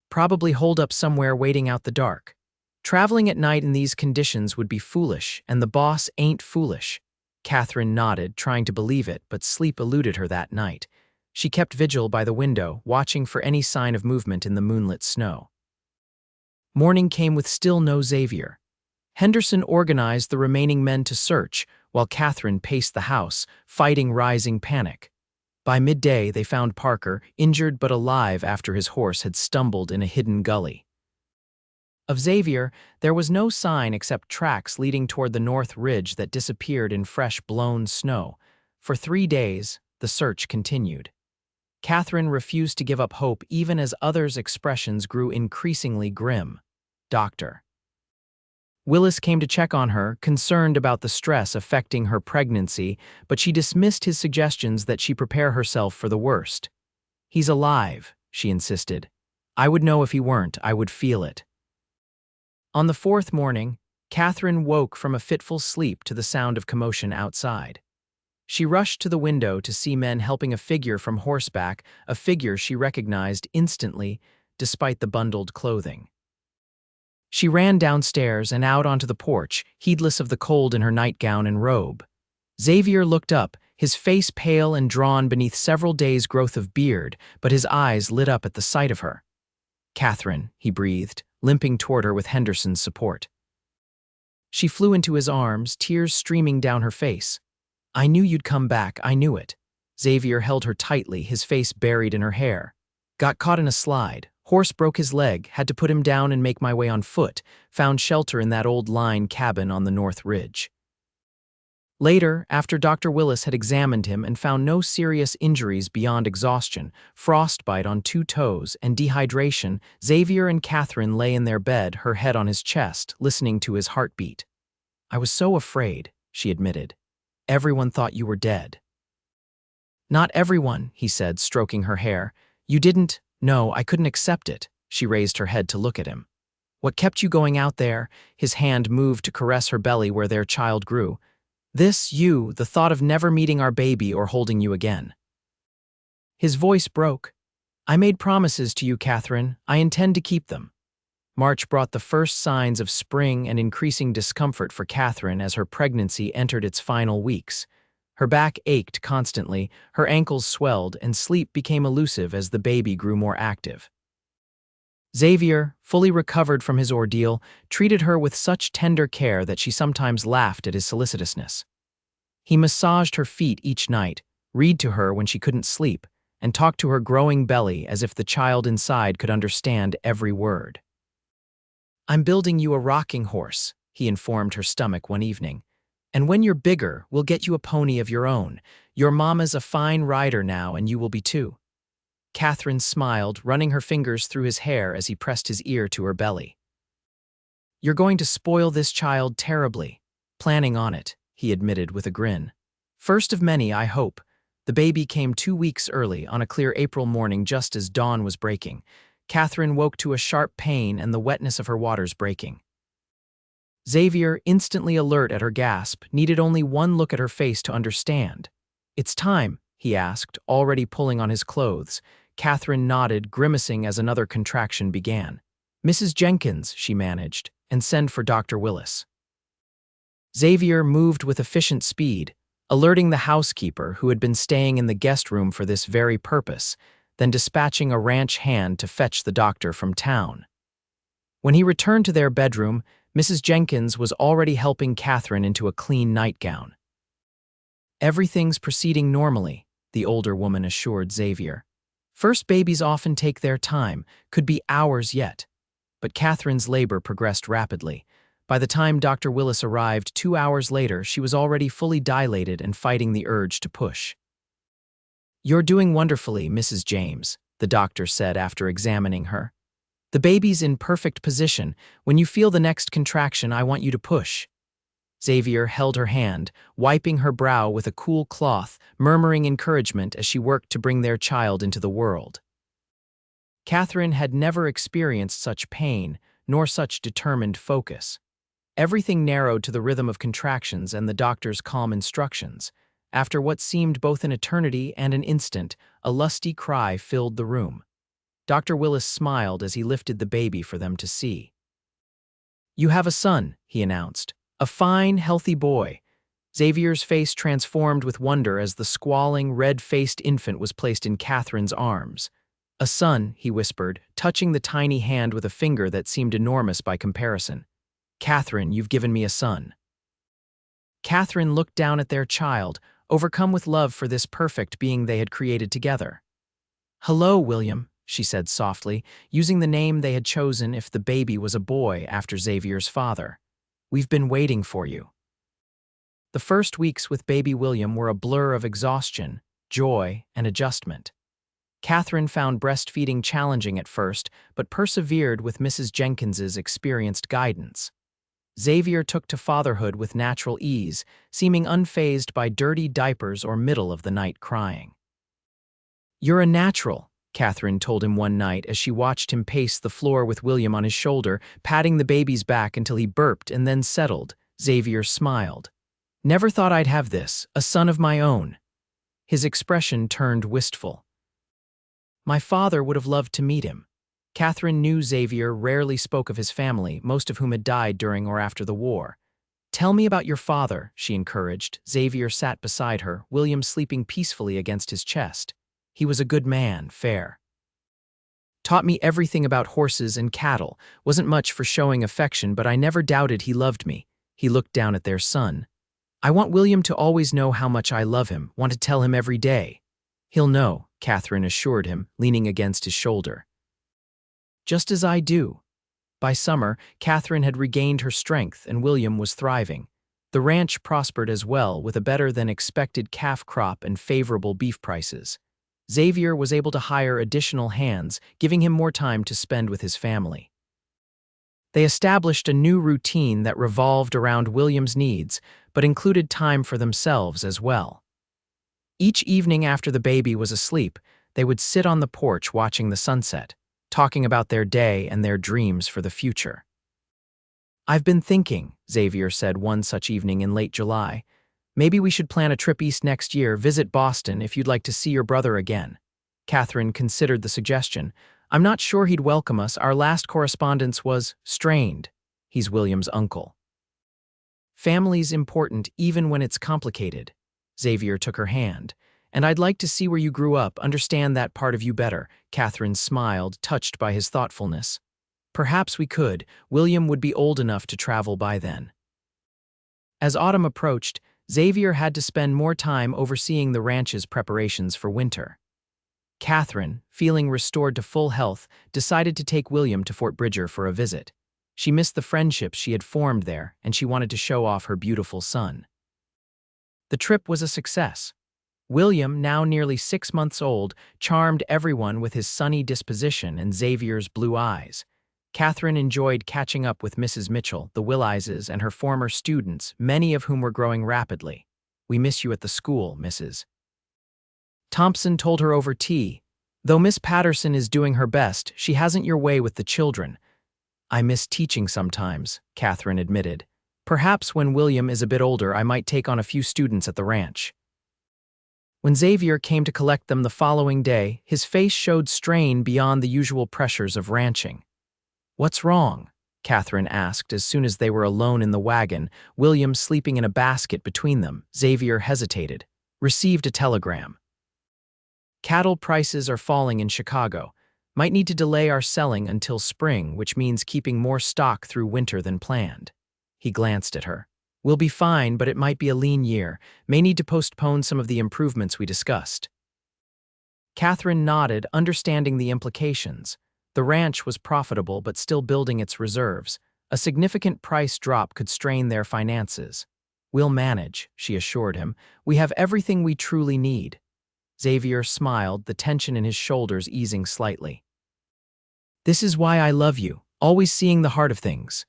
"Probably holed up somewhere waiting out the dark. Traveling at night in these conditions would be foolish, and the boss ain't foolish." Catherine nodded, trying to believe it, but sleep eluded her that night. She kept vigil by the window, watching for any sign of movement in the moonlit snow. Morning came with still no Xavier. Henderson organized the remaining men to search, while Catherine paced the house, fighting rising panic. By midday, they found Parker, injured but alive after his horse had stumbled in a hidden gully. Of Xavier, there was no sign except tracks leading toward the north ridge that disappeared in fresh blown snow. For 3 days, the search continued. Catherine refused to give up hope even as others' expressions grew increasingly grim. Dr. Willis came to check on her, concerned about the stress affecting her pregnancy, but she dismissed his suggestions that she prepare herself for the worst. "He's alive," she insisted. "I would know if he weren't, I would feel it." On the 4th morning, Catherine woke from a fitful sleep to the sound of commotion outside. She rushed to the window to see men helping a figure from horseback, a figure she recognized instantly, despite the bundled clothing. She ran downstairs and out onto the porch, heedless of the cold in her nightgown and robe. Xavier looked up, his face pale and drawn beneath several days' growth of beard, but his eyes lit up at the sight of her. "Catherine," he breathed, limping toward her with Henderson's support. She flew into his arms, tears streaming down her face. "I knew you'd come back, I knew it." Xavier held her tightly, his face buried in her hair. "Got caught in a slide. Horse broke his leg, had to put him down and make my way on foot. Found shelter in that old line cabin on the North Ridge." Later, after Dr. Willis had examined him and found no serious injuries beyond exhaustion, frostbite on 2 toes, and dehydration, Xavier and Catherine lay in their bed, her head on his chest, listening to his heartbeat. "I was so afraid," she admitted. "Everyone thought you were dead." "Not everyone," he said, stroking her hair. "You didn't. No, I couldn't accept it." She raised her head to look at him. "What kept you going out there?" His hand moved to caress her belly where their child grew. The thought of never meeting our baby or holding you again." His voice broke. "I made promises to you, Catherine. I intend to keep them." March brought the first signs of spring and increasing discomfort for Catherine as her pregnancy entered its final weeks. Her back ached constantly, her ankles swelled, and sleep became elusive as the baby grew more active. Xavier, fully recovered from his ordeal, treated her with such tender care that she sometimes laughed at his solicitousness. He massaged her feet each night, read to her when she couldn't sleep, and talked to her growing belly as if the child inside could understand every word. "I'm building you a rocking horse," he informed her stomach one evening. "And when you're bigger, we'll get you a pony of your own. Your mama's a fine rider now, and you will be too." Katherine smiled, running her fingers through his hair as he pressed his ear to her belly. "You're going to spoil this child terribly." "Planning on it," he admitted with a grin. "First of many, I hope." The baby came 2 weeks early, on a clear April morning just as dawn was breaking. Katherine woke to a sharp pain and the wetness of her waters breaking. Xavier, instantly alert at her gasp, needed only one look at her face to understand. "It's time," he asked, already pulling on his clothes. Katherine nodded, grimacing as another contraction began. "Mrs. Jenkins," she managed, "and send for Dr. Willis." Xavier moved with efficient speed, alerting the housekeeper, who had been staying in the guest room for this very purpose, then dispatching a ranch hand to fetch the doctor from town. When he returned to their bedroom, Mrs. Jenkins was already helping Katherine into a clean nightgown. "Everything's proceeding normally," the older woman assured Xavier. "First babies often take their time, could be hours yet." But Katherine's labor progressed rapidly. By the time Dr. Willis arrived 2 hours later, she was already fully dilated and fighting the urge to push. "You're doing wonderfully, Mrs. James," the doctor said after examining her. "The baby's in perfect position. When you feel the next contraction, I want you to push." Xavier held her hand, wiping her brow with a cool cloth, murmuring encouragement as she worked to bring their child into the world. Katherine had never experienced such pain, nor such determined focus. Everything narrowed to the rhythm of contractions and the doctor's calm instructions. After what seemed both an eternity and an instant, a lusty cry filled the room. Dr. Willis smiled as he lifted the baby for them to see. "You have a son," he announced. "A fine, healthy boy." Xavier's face transformed with wonder as the squalling, red-faced infant was placed in Katherine's arms. "A son," he whispered, touching the tiny hand with a finger that seemed enormous by comparison. "Katherine, you've given me a son." Katherine looked down at their child, overcome with love for this perfect being they had created together. "Hello, William," she said softly, using the name they had chosen if the baby was a boy after Xavier's father. "We've been waiting for you." The first weeks with baby William were a blur of exhaustion, joy, and adjustment. Katherine found breastfeeding challenging at first, but persevered with Mrs. Jenkins's experienced guidance. Xavier took to fatherhood with natural ease, seeming unfazed by dirty diapers or middle-of-the-night crying. "You're a natural," Katherine told him one night as she watched him pace the floor with William on his shoulder, patting the baby's back until he burped and then settled. Xavier smiled. "Never thought I'd have this, a son of my own." His expression turned wistful. "My father would have loved to meet him." Katherine knew Xavier rarely spoke of his family, most of whom had died during or after the war. "Tell me about your father," she encouraged. Xavier sat beside her, William sleeping peacefully against his chest. "He was a good man, fair. Taught me everything about horses and cattle. Wasn't much for showing affection, but I never doubted he loved me." He looked down at their son. "I want William to always know how much I love him, want to tell him every day." "He'll know," Katherine assured him, leaning against his shoulder. "Just as I do." By summer, Katherine had regained her strength and William was thriving. The ranch prospered as well, with a better-than-expected calf crop and favorable beef prices. Xavier was able to hire additional hands, giving him more time to spend with his family. They established a new routine that revolved around William's needs, but included time for themselves as well. Each evening after the baby was asleep, they would sit on the porch watching the sunset, talking about their day and their dreams for the future. "I've been thinking," Xavier said one such evening in late July, "maybe we should plan a trip east next year, visit Boston if you'd like to see your brother again." Katherine considered the suggestion. "I'm not sure he'd welcome us. Our last correspondence was strained." He's William's uncle. "Family's important even when it's complicated." Xavier took her hand. "And I'd like to see where you grew up, understand that part of you better." Katherine smiled, touched by his thoughtfulness. "Perhaps we could. William would be old enough to travel by then." As autumn approached, Xavier had to spend more time overseeing the ranch's preparations for winter. Katherine, feeling restored to full health, decided to take William to Fort Bridger for a visit. She missed the friendships she had formed there, and she wanted to show off her beautiful son. The trip was a success. William, now nearly 6 months old, charmed everyone with his sunny disposition and Xavier's blue eyes. Katherine enjoyed catching up with Mrs. Mitchell, the Willises, and her former students, many of whom were growing rapidly. "We miss you at the school, Mrs. Thompson told her over tea. "Though Miss Patterson is doing her best, she hasn't your way with the children." "I miss teaching sometimes," Katherine admitted. "Perhaps when William is a bit older, I might take on a few students at the ranch." When Xavier came to collect them the following day, his face showed strain beyond the usual pressures of ranching. "What's wrong?" Katherine asked as soon as they were alone in the wagon, William sleeping in a basket between them. Xavier hesitated. "Received a telegram. Cattle prices are falling in Chicago. Might need to delay our selling until spring, which means keeping more stock through winter than planned." He glanced at her. "We'll be fine, but it might be a lean year. May need to postpone some of the improvements we discussed." Katherine nodded, understanding the implications. The ranch was profitable but still building its reserves. A significant price drop could strain their finances. "We'll manage," she assured him. "We have everything we truly need." Xavier smiled, the tension in his shoulders easing slightly. "This is why I love you, always seeing the heart of things."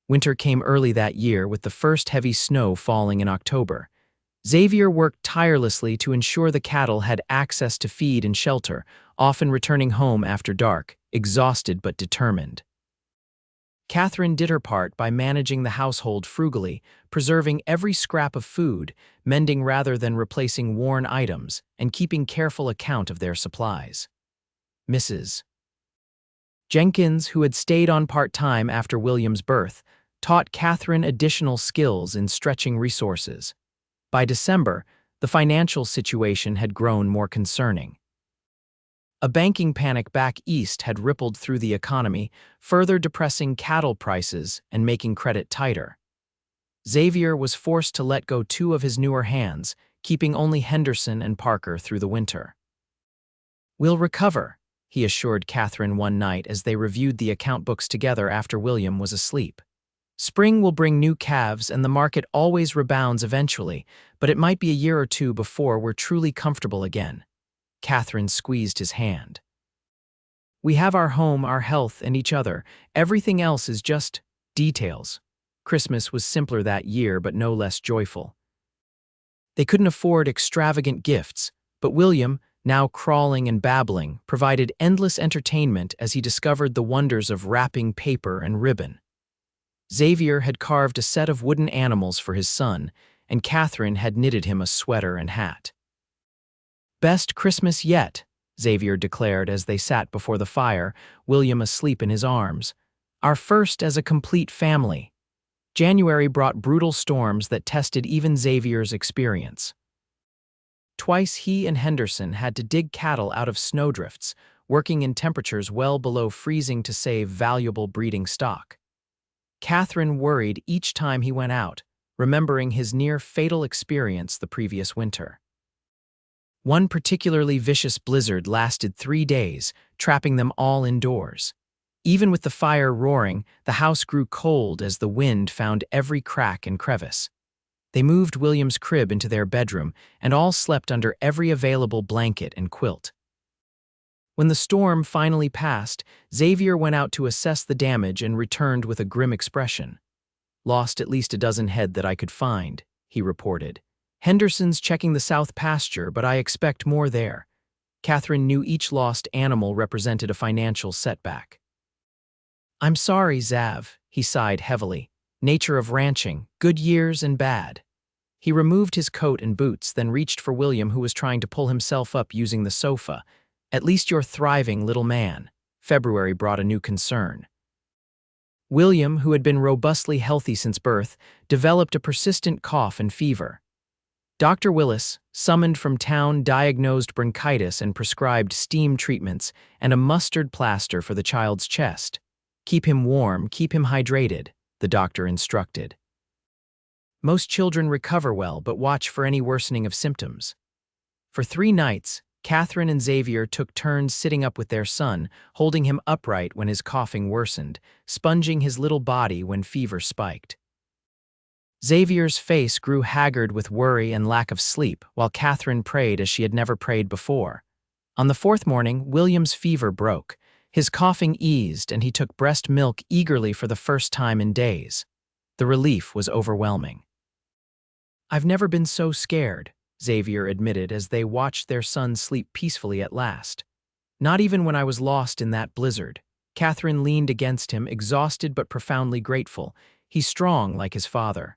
Winter came early that year, with the first heavy snow falling in October. Xavier worked tirelessly to ensure the cattle had access to feed and shelter, often returning home after dark, exhausted but determined. Katherine did her part by managing the household frugally, preserving every scrap of food, mending rather than replacing worn items, and keeping careful account of their supplies. Mrs. Jenkins, who had stayed on part-time after William's birth, taught Katherine additional skills in stretching resources. By December, the financial situation had grown more concerning. A banking panic back east had rippled through the economy, further depressing cattle prices and making credit tighter. Xavier was forced to let go 2 of his newer hands, keeping only Henderson and Parker through the winter. "We'll recover," he assured Katherine one night as they reviewed the account books together after William was asleep. "Spring will bring new calves and the market always rebounds eventually, but it might be a year or 2 before we're truly comfortable again." Katherine squeezed his hand. "We have our home, our health, and each other. Everything else is just details." Christmas was simpler that year, but no less joyful. They couldn't afford extravagant gifts, but William, now crawling and babbling, provided endless entertainment as he discovered the wonders of wrapping paper and ribbon. Xavier had carved a set of wooden animals for his son, and Katherine had knitted him a sweater and hat. "Best Christmas yet," Xavier declared as they sat before the fire, William asleep in his arms. "Our first as a complete family." January brought brutal storms that tested even Xavier's experience. Twice he and Henderson had to dig cattle out of snowdrifts, working in temperatures well below freezing to save valuable breeding stock. Katherine worried each time he went out, remembering his near-fatal experience the previous winter. One particularly vicious blizzard lasted 3 days, trapping them all indoors. Even with the fire roaring, the house grew cold as the wind found every crack and crevice. They moved William's crib into their bedroom, and all slept under every available blanket and quilt. When the storm finally passed, Xavier went out to assess the damage and returned with a grim expression. "Lost at least a dozen head that I could find," he reported. "Henderson's checking the south pasture, but I expect more there." Katherine knew each lost animal represented a financial setback. "I'm sorry, Xav," he sighed heavily. "Nature of ranching, good years and bad." He removed his coat and boots, then reached for William, who was trying to pull himself up using the sofa. "At least you're thriving, little man." February brought a new concern. William, who had been robustly healthy since birth, developed a persistent cough and fever. Dr. Willis, summoned from town, diagnosed bronchitis and prescribed steam treatments and a mustard plaster for the child's chest. "Keep him warm, keep him hydrated," the doctor instructed. "Most children recover well, but watch for any worsening of symptoms." For 3 nights, Katherine and Xavier took turns sitting up with their son, holding him upright when his coughing worsened, sponging his little body when fever spiked. Xavier's face grew haggard with worry and lack of sleep, while Katherine prayed as she had never prayed before. On the fourth morning, William's fever broke. His coughing eased, and he took breast milk eagerly for the first time in days. The relief was overwhelming. "I've never been so scared," Xavier admitted as they watched their son sleep peacefully at last. "Not even when I was lost in that blizzard." Katherine leaned against him, exhausted but profoundly grateful. He's strong like his father.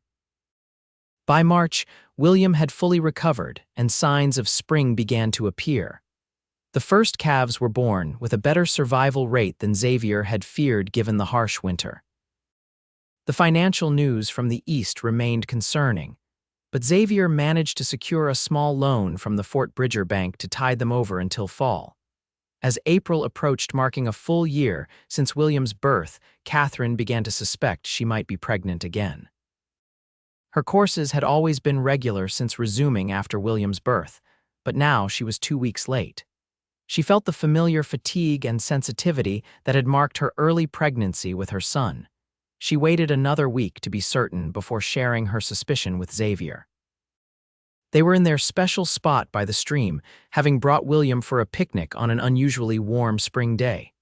By March, William had fully recovered, and signs of spring began to appear. The first calves were born, with a better survival rate than Xavier had feared given the harsh winter. The financial news from the East remained concerning, but Xavier managed to secure a small loan from the Fort Bridger Bank to tide them over until fall. As April approached, marking a full year since William's birth, Katherine began to suspect she might be pregnant again. Her courses had always been regular since resuming after William's birth, but now she was 2 weeks late. She felt the familiar fatigue and sensitivity that had marked her early pregnancy with her son. She waited another week to be certain before sharing her suspicion with Xavier. They were in their special spot by the stream, having brought William for a picnic on an unusually warm spring day.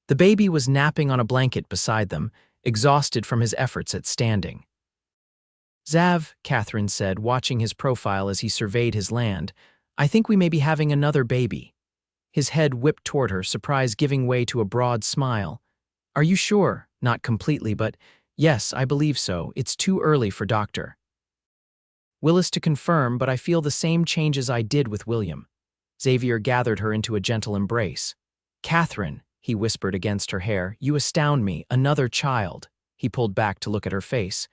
The baby was napping on a blanket beside them, exhausted from his efforts at standing. "Xav," Katherine said, watching his profile as he surveyed his land, "I think we may be having another baby." His head whipped toward her, surprise giving way to a broad smile. "Are you sure?" "Not completely, but yes, I believe so. It's too early for Dr. Willis to confirm, but I feel the same changes I did with William." Xavier gathered her into a gentle embrace. "Katherine," he whispered against her hair, "you astound me. Another child." He pulled back to look at her face.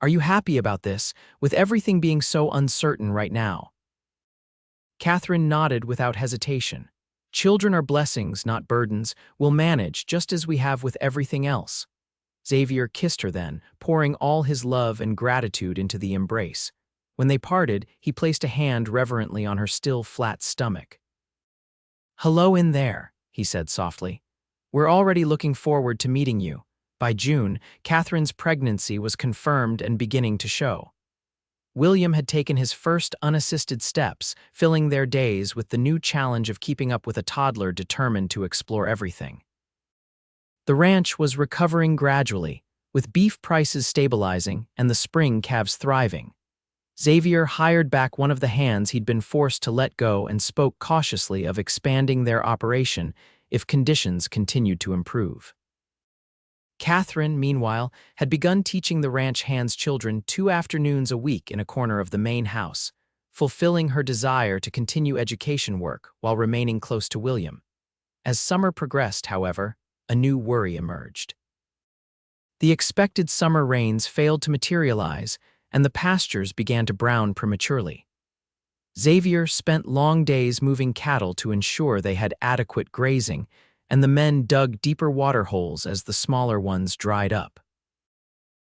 "Are you happy about this, with everything being so uncertain right now?" Katherine nodded without hesitation. "Children are blessings, not burdens. We'll manage, just as we have with everything else." Xavier kissed her then, pouring all his love and gratitude into the embrace. When they parted, he placed a hand reverently on her still flat stomach. "Hello in there," he said softly. "We're already looking forward to meeting you." By June, Katherine's pregnancy was confirmed and beginning to show. William had taken his first unassisted steps, filling their days with the new challenge of keeping up with a toddler determined to explore everything. The ranch was recovering gradually, with beef prices stabilizing and the spring calves thriving. Xavier hired back one of the hands he'd been forced to let go and spoke cautiously of expanding their operation if conditions continued to improve. Katherine, meanwhile, had begun teaching the ranch hands' children 2 afternoons a week in a corner of the main house, fulfilling her desire to continue education work while remaining close to William. As summer progressed, however, a new worry emerged. The expected summer rains failed to materialize, and the pastures began to brown prematurely. Xavier spent long days moving cattle to ensure they had adequate grazing, and the men dug deeper water holes as the smaller ones dried up.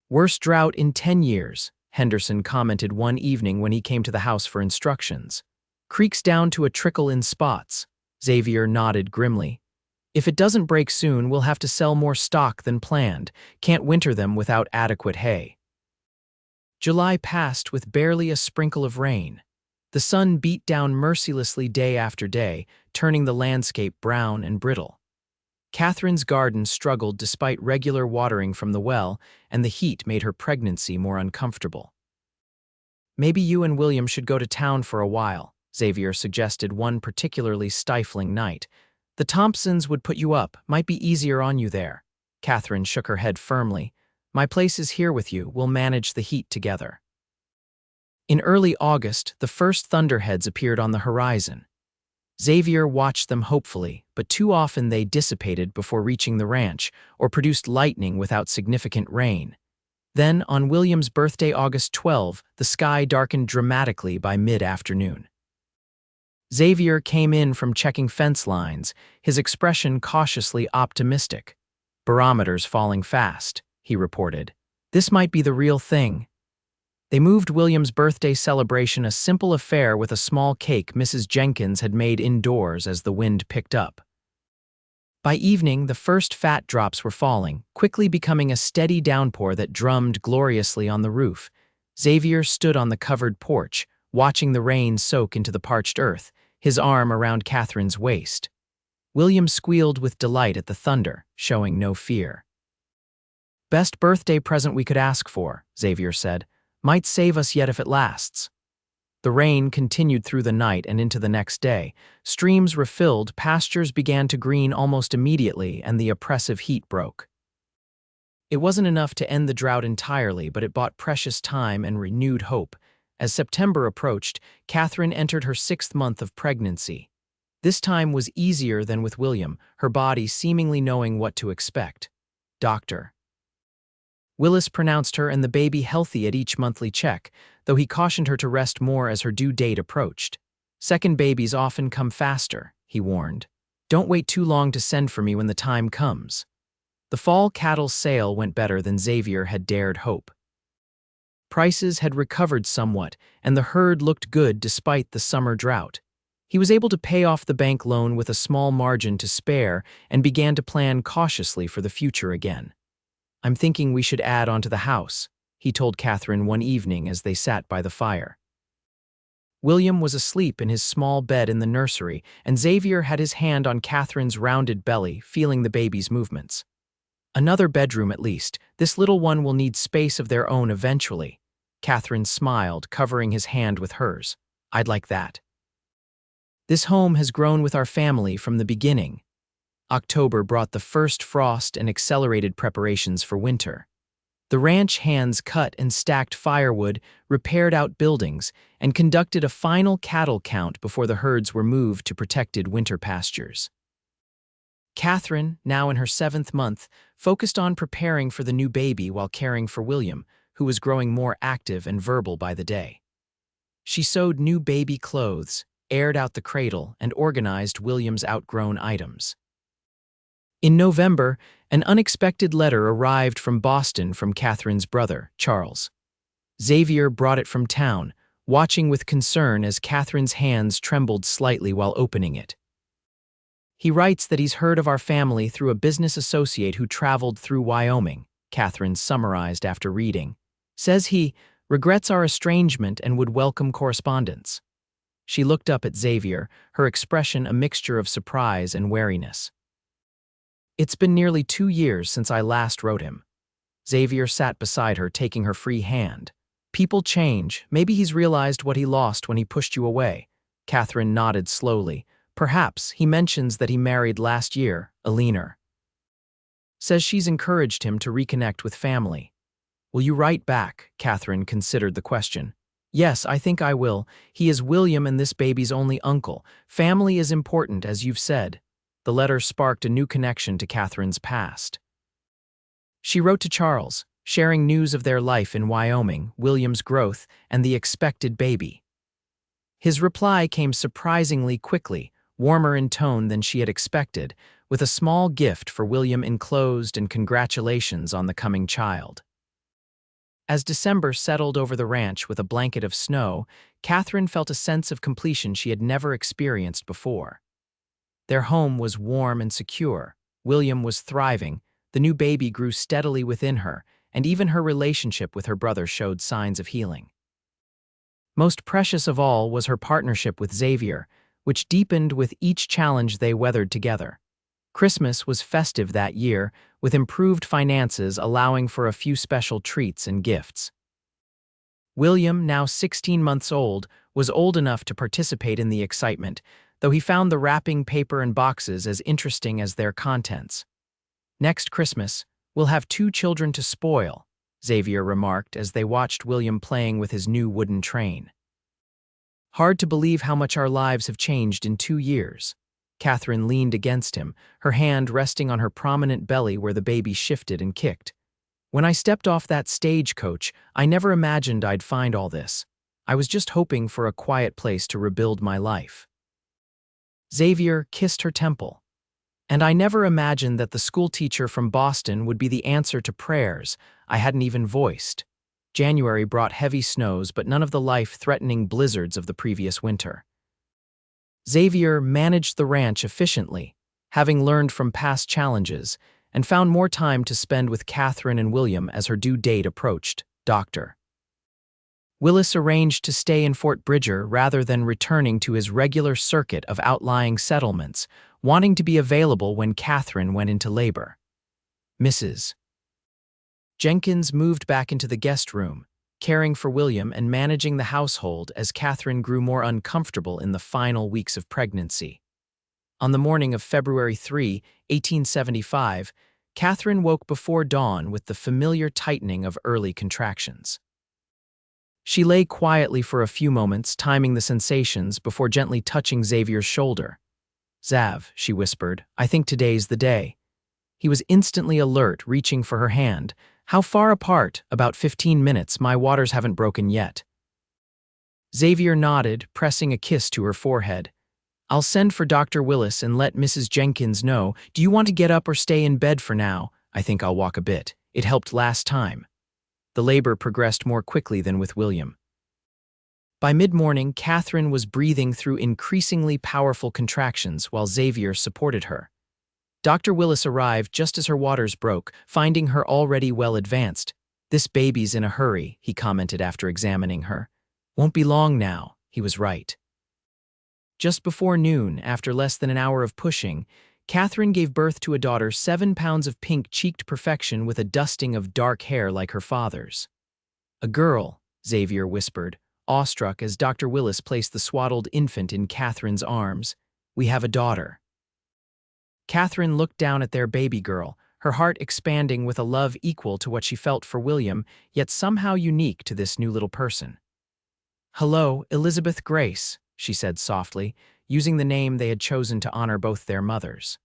"Worst drought in 10 years, Henderson commented one evening when he came to the house for instructions. "Creeks down to a trickle in spots." Xavier nodded grimly. "If it doesn't break soon, we'll have to sell more stock than planned. Can't winter them without adequate hay." July passed with barely a sprinkle of rain. The sun beat down mercilessly day after day, turning the landscape brown and brittle. Katherine's garden struggled despite regular watering from the well, and the heat made her pregnancy more uncomfortable. "Maybe you and William should go to town for a while," Xavier suggested one particularly stifling night. "The Thompsons would put you up, might be easier on you there." Katherine shook her head firmly. "My place is here with you, we'll manage the heat together." In early August, the first thunderheads appeared on the horizon. Xavier watched them hopefully, but too often they dissipated before reaching the ranch, or produced lightning without significant rain. Then, on William's birthday, August 12, the sky darkened dramatically by mid-afternoon. Xavier came in from checking fence lines, his expression cautiously optimistic. "Barometers falling fast," he reported. "This might be the real thing." They moved William's birthday celebration, a simple affair with a small cake Mrs. Jenkins had made indoors as the wind picked up. By evening, the first fat drops were falling, quickly becoming a steady downpour that drummed gloriously on the roof. Xavier stood on the covered porch, watching the rain soak into the parched earth, his arm around Catherine's waist. William squealed with delight at the thunder, showing no fear. "Best birthday present we could ask for," Xavier said. "Might save us yet if it lasts." The rain continued through the night and into the next day. Streams refilled, pastures began to green almost immediately, and the oppressive heat broke. It wasn't enough to end the drought entirely, but it bought precious time and renewed hope. As September approached, Katherine entered her 6th month of pregnancy. This time was easier than with William, her body seemingly knowing what to expect. Dr. Willis pronounced her and the baby healthy at each monthly check, though he cautioned her to rest more as her due date approached. "Second babies often come faster," he warned. "Don't wait too long to send for me when the time comes." The fall cattle sale went better than Xavier had dared hope. Prices had recovered somewhat, and the herd looked good despite the summer drought. He was able to pay off the bank loan with a small margin to spare and began to plan cautiously for the future again. "I'm thinking we should add on to the house," he told Katherine one evening as they sat by the fire. William was asleep in his small bed in the nursery, and Xavier had his hand on Catherine's rounded belly, feeling the baby's movements. "Another bedroom at least. This little one will need space of their own eventually." Katherine smiled, covering his hand with hers. "I'd like that. This home has grown with our family from the beginning." October brought the first frost and accelerated preparations for winter. The ranch hands cut and stacked firewood, repaired outbuildings, and conducted a final cattle count before the herds were moved to protected winter pastures. Katherine, now in her 7th month, focused on preparing for the new baby while caring for William, who was growing more active and verbal by the day. She sewed new baby clothes, aired out the cradle, and organized William's outgrown items. In November, an unexpected letter arrived from Boston from Catherine's brother, Charles. Xavier brought it from town, watching with concern as Catherine's hands trembled slightly while opening it. "He writes that he's heard of our family through a business associate who traveled through Wyoming," Katherine summarized after reading. "Says he regrets our estrangement and would welcome correspondence." She looked up at Xavier, her expression a mixture of surprise and wariness. "It's been nearly 2 years since I last wrote him." Xavier sat beside her, taking her free hand. "People change. Maybe he's realized what he lost when he pushed you away." Katherine nodded slowly. "Perhaps. He mentions that he married last year, Eleanor. Says she's encouraged him to reconnect with family." "Will you write back?" Katherine considered the question. "Yes, I think I will. He is William and this baby's only uncle. Family is important, as you've said." The letter sparked a new connection to Catherine's past. She wrote to Charles, sharing news of their life in Wyoming, William's growth, and the expected baby. His reply came surprisingly quickly, warmer in tone than she had expected, with a small gift for William enclosed and congratulations on the coming child. As December settled over the ranch with a blanket of snow, Katherine felt a sense of completion she had never experienced before. Their home was warm and secure. William was thriving, the new baby grew steadily within her, and even her relationship with her brother showed signs of healing. Most precious of all was her partnership with Xavier, which deepened with each challenge they weathered together. Christmas was festive that year, with improved finances allowing for a few special treats and gifts. William, now 16 months old, was old enough to participate in the excitement, though he found the wrapping paper and boxes as interesting as their contents. "Next Christmas, we'll have 2 children to spoil," Xavier remarked as they watched William playing with his new wooden train. "Hard to believe how much our lives have changed in 2 years." Katherine leaned against him, her hand resting on her prominent belly where the baby shifted and kicked. "When I stepped off that stagecoach, I never imagined I'd find all this. I was just hoping for a quiet place to rebuild my life." Xavier kissed her temple. "And I never imagined that the schoolteacher from Boston would be the answer to prayers I hadn't even voiced." January brought heavy snows, but none of the life-threatening blizzards of the previous winter. Xavier managed the ranch efficiently, having learned from past challenges, and found more time to spend with Katherine and William as her due date approached. Dr. Willis arranged to stay in Fort Bridger rather than returning to his regular circuit of outlying settlements, wanting to be available when Katherine went into labor. Mrs. Jenkins moved back into the guest room, caring for William and managing the household as Katherine grew more uncomfortable in the final weeks of pregnancy. On the morning of February 3, 1875, Katherine woke before dawn with the familiar tightening of early contractions. She lay quietly for a few moments, timing the sensations before gently touching Xavier's shoulder. "Xav," she whispered, "I think today's the day." He was instantly alert, reaching for her hand. "How far apart?" "About 15 minutes. My waters haven't broken yet." Xavier nodded, pressing a kiss to her forehead. "I'll send for Dr. Willis and let Mrs. Jenkins know. Do you want to get up or stay in bed for now?" "I think I'll walk a bit. It helped last time." The labor progressed more quickly than with William. By mid-morning, Katherine was breathing through increasingly powerful contractions while Xavier supported her. Dr. Willis arrived just as her waters broke, finding her already well advanced. "This baby's in a hurry," he commented after examining her. "Won't be long now." He was right. Just before noon, after less than an hour of pushing, Katherine gave birth to a daughter 7 pounds of pink-cheeked perfection with a dusting of dark hair like her father's. "A girl," Xavier whispered, awestruck as Dr. Willis placed the swaddled infant in Katherine's arms. "We have a daughter." Katherine looked down at their baby girl, her heart expanding with a love equal to what she felt for William, yet somehow unique to this new little person. "Hello, Elizabeth Grace," she said softly, using the name they had chosen to honor both their mothers.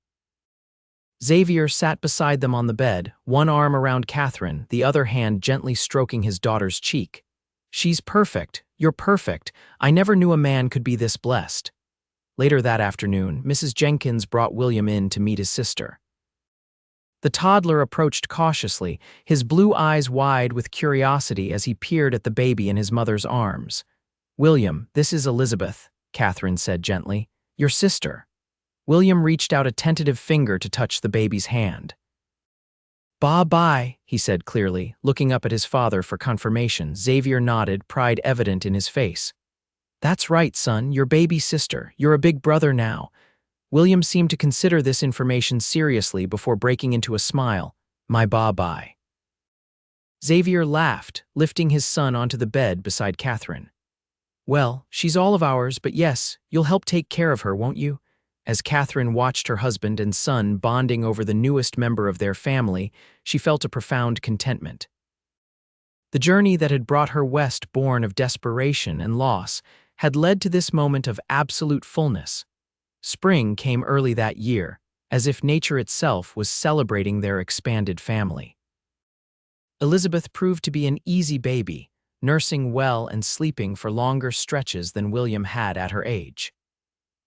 Xavier sat beside them on the bed, one arm around Katherine, the other hand gently stroking his daughter's cheek. "She's perfect. You're perfect. I never knew a man could be this blessed." Later that afternoon, Mrs. Jenkins brought William in to meet his sister. The toddler approached cautiously, his blue eyes wide with curiosity as he peered at the baby in his mother's arms. "William, this is Elizabeth," Katherine said gently. "Your sister." William reached out a tentative finger to touch the baby's hand. "Bye-bye," he said clearly, looking up at his father for confirmation. Xavier nodded, pride evident in his face. "That's right, son, your baby sister. You're a big brother now." William seemed to consider this information seriously before breaking into a smile. "My bye-bye." Xavier laughed, lifting his son onto the bed beside Katherine. "Well, she's all of ours, but yes, you'll help take care of her, won't you?" As Katherine watched her husband and son bonding over the newest member of their family, she felt a profound contentment. The journey that had brought her west, born of desperation and loss, had led to this moment of absolute fullness. Spring came early that year, as if nature itself was celebrating their expanded family. Elizabeth proved to be an easy baby, nursing well and sleeping for longer stretches than William had at her age.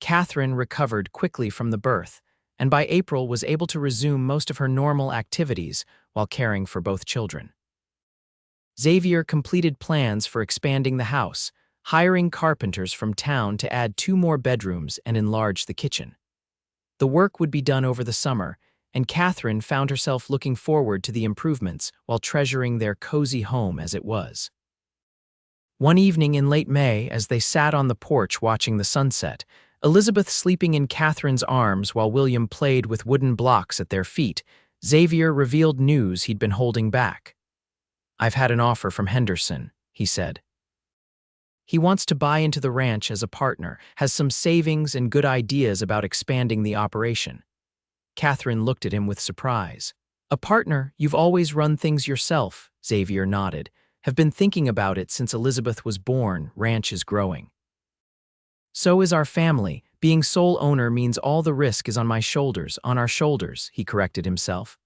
Katherine recovered quickly from the birth, and by April was able to resume most of her normal activities while caring for both children. Xavier completed plans for expanding the house, hiring carpenters from town to add 2 more bedrooms and enlarge the kitchen. The work would be done over the summer, and Katherine found herself looking forward to the improvements while treasuring their cozy home as it was. One evening in late May, as they sat on the porch watching the sunset, Elizabeth sleeping in Katherine's arms while William played with wooden blocks at their feet, Xavier revealed news he'd been holding back. "I've had an offer from Henderson," he said. "He wants to buy into the ranch as a partner, has some savings and good ideas about expanding the operation." Katherine looked at him with surprise. "A partner? You've always run things yourself," Xavier nodded. "Have been thinking about it since Elizabeth was born. Ranch is growing." "So is our family. Being sole owner means all the risk is on my shoulders, on our shoulders," he corrected himself.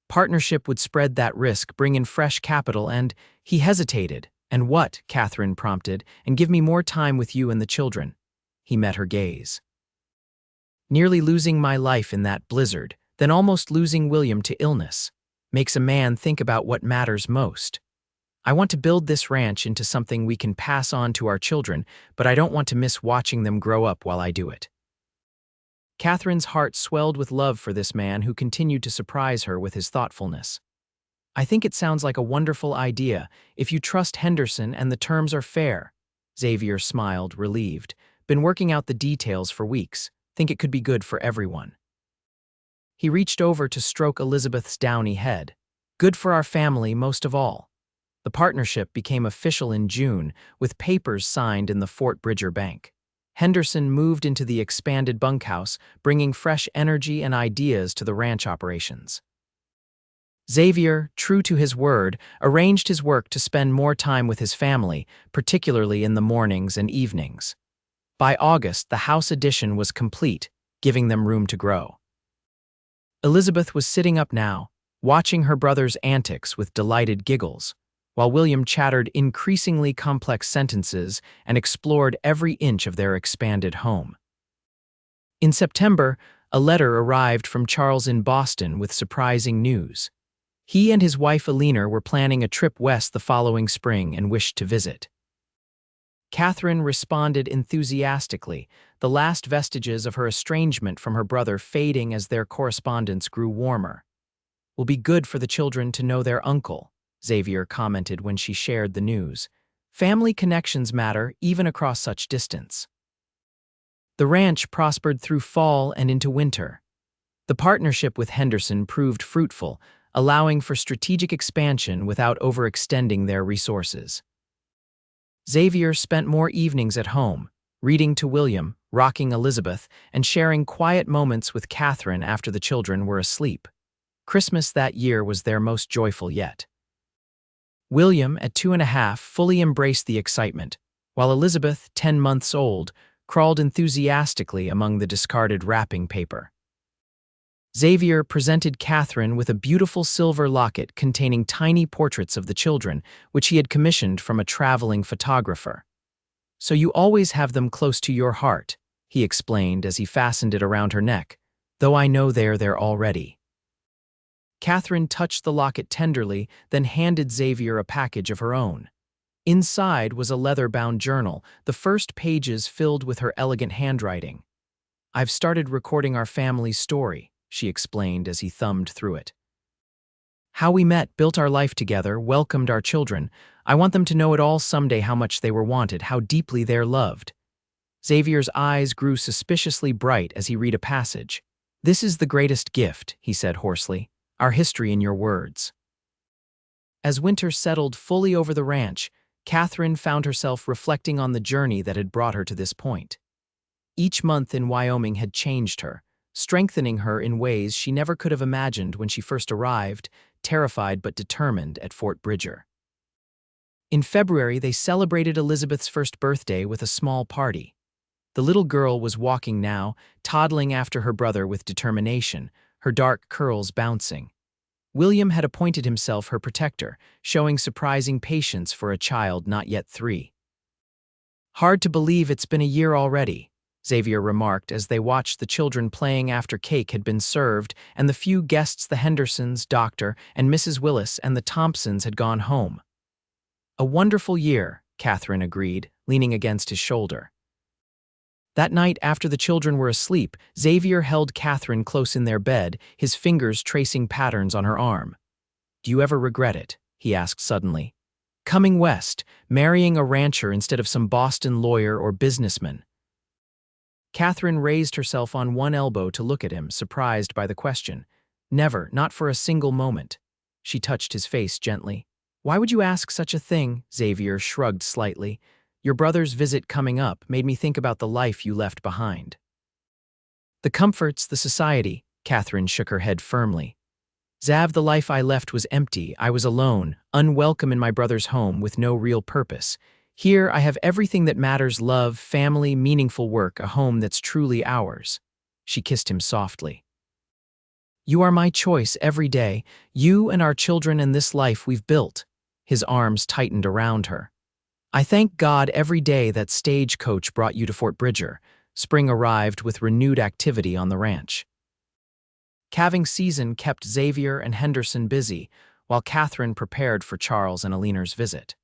"Partnership would spread that risk, bring in fresh capital, and—" He hesitated. "And what?" Katherine prompted. "And give me more time with you and the children." He met her gaze. "Nearly losing my life in that blizzard, then almost losing William to illness. Makes a man think about what matters most." I want to build this ranch into something we can pass on to our children, but I don't want to miss watching them grow up while I do it." Catherine's heart swelled with love for this man who continued to surprise her with his thoughtfulness. "I think it sounds like a wonderful idea, if you trust Henderson and the terms are fair." Xavier smiled, relieved. "Been working out the details for weeks. Think it could be good for everyone." He reached over to stroke Elizabeth's downy head. "Good for our family most of all." The partnership became official in June, with papers signed in the Fort Bridger Bank. Henderson moved into the expanded bunkhouse, bringing fresh energy and ideas to the ranch operations. Xavier, true to his word, arranged his work to spend more time with his family, particularly in the mornings and evenings. By August, the house addition was complete, giving them room to grow. Elizabeth was sitting up now, watching her brother's antics with delighted giggles, while William chattered increasingly complex sentences and explored every inch of their expanded home. In September, a letter arrived from Charles in Boston with surprising news. He and his wife Alina were planning a trip west the following spring and wished to visit. Katherine responded enthusiastically, the last vestiges of her estrangement from her brother fading as their correspondence grew warmer. "Will be good for the children to know their uncle," Xavier commented when she shared the news. "Family connections matter even across such distance." The ranch prospered through fall and into winter. The partnership with Henderson proved fruitful, allowing for strategic expansion without overextending their resources. Xavier spent more evenings at home, reading to William, rocking Elizabeth, and sharing quiet moments with Katherine after the children were asleep. Christmas that year was their most joyful yet. William, at 2.5, fully embraced the excitement, while Elizabeth, 10 months old, crawled enthusiastically among the discarded wrapping paper. Xavier presented Katherine with a beautiful silver locket containing tiny portraits of the children, which he had commissioned from a traveling photographer. "So you always have them close to your heart," he explained as he fastened it around her neck, "though I know they're there already." Katherine touched the locket tenderly, then handed Xavier a package of her own. Inside was a leather-bound journal, the first pages filled with her elegant handwriting. "I've started recording our family's story," she explained as he thumbed through it. "How we met, built our life together, welcomed our children. I want them to know it all someday how much they were wanted, how deeply they're loved." Xavier's eyes grew suspiciously bright as he read a passage. "This is the greatest gift," he said hoarsely, "our history in your words." As winter settled fully over the ranch, Katherine found herself reflecting on the journey that had brought her to this point. Each month in Wyoming had changed her, strengthening her in ways she never could have imagined when she first arrived, terrified but determined, at Fort Bridger. In February, they celebrated Elizabeth's first birthday with a small party. The little girl was walking now, toddling after her brother with determination, her dark curls bouncing. William had appointed himself her protector, showing surprising patience for a child not yet 3. "Hard to believe it's been a year already," Xavier remarked as they watched the children playing after cake had been served and the few guests the Hendersons, Dr. and Mrs. Willis, and the Thompsons had gone home. "A wonderful year," Katherine agreed, leaning against his shoulder. That night, after the children were asleep, Xavier held Katherine close in their bed, his fingers tracing patterns on her arm. "Do you ever regret it?" he asked suddenly. "Coming west, marrying a rancher instead of some Boston lawyer or businessman?" Katherine raised herself on one elbow to look at him, surprised by the question. "Never, not for a single moment." She touched his face gently. "Why would you ask such a thing?" Xavier shrugged slightly. "Your brother's visit coming up made me think about the life you left behind." "The comforts, the society," Katherine shook her head firmly. "Xav, the life I left was empty. I was alone, unwelcome in my brother's home, with no real purpose. Here, I have everything that matters: love, family, meaningful work, a home that's truly ours." She kissed him softly. "You are my choice every day, you and our children and this life we've built." His arms tightened around her. "I thank God every day that stagecoach brought you to Fort Bridger." Spring arrived with renewed activity on the ranch. Calving season kept Xavier and Henderson busy, while Catherine prepared for Charles and Alina's visit.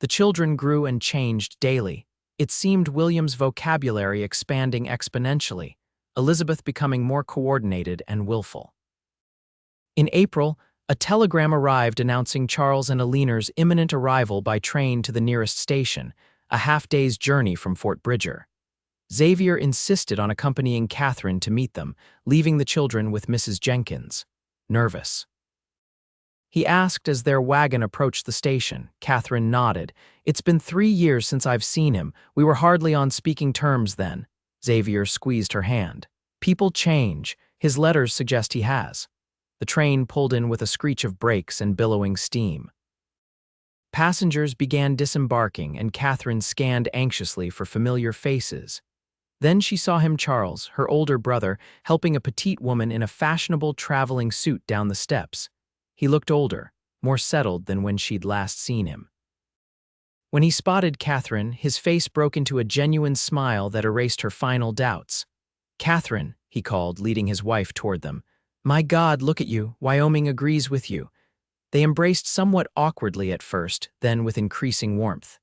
The children grew and changed daily. It seemed William's vocabulary expanding exponentially, Elizabeth becoming more coordinated and willful. In April, a telegram arrived announcing Charles and Alina's imminent arrival by train to the nearest station, a half-day's journey from Fort Bridger. Xavier insisted on accompanying Catherine to meet them, leaving the children with Mrs. Jenkins, nervous. He asked as their wagon approached the station. Catherine nodded. "It's been 3 years since I've seen him. We were hardly on speaking terms then." Xavier squeezed her hand. "People change. His letters suggest he has." The train pulled in with a screech of brakes and billowing steam. Passengers began disembarking, and Catherine scanned anxiously for familiar faces. Then she saw him, Charles, her older brother, helping a petite woman in a fashionable traveling suit down the steps. He looked older, more settled than when she'd last seen him. When he spotted Catherine, his face broke into a genuine smile that erased her final doubts. "Catherine," he called, leading his wife toward them. "My God, look at you. Wyoming agrees with you." They embraced somewhat awkwardly at first, then with increasing warmth.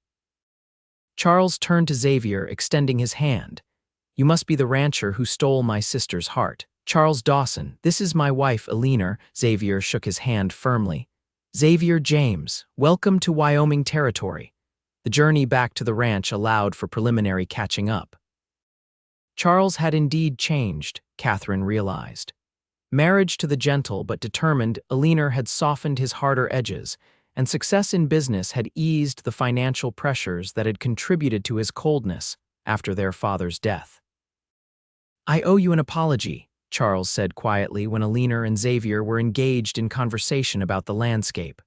Charles turned to Xavier, extending his hand. "You must be the rancher who stole my sister's heart. Charles Dawson, this is my wife, Alina." Xavier shook his hand firmly. "Xavier James, welcome to Wyoming territory." The journey back to the ranch allowed for preliminary catching up. Charles had indeed changed, Catherine realized. Marriage to the gentle but determined, Alina had softened his harder edges, and success in business had eased the financial pressures that had contributed to his coldness after their father's death. "I owe you an apology," Charles said quietly when Alina and Xavier were engaged in conversation about the landscape.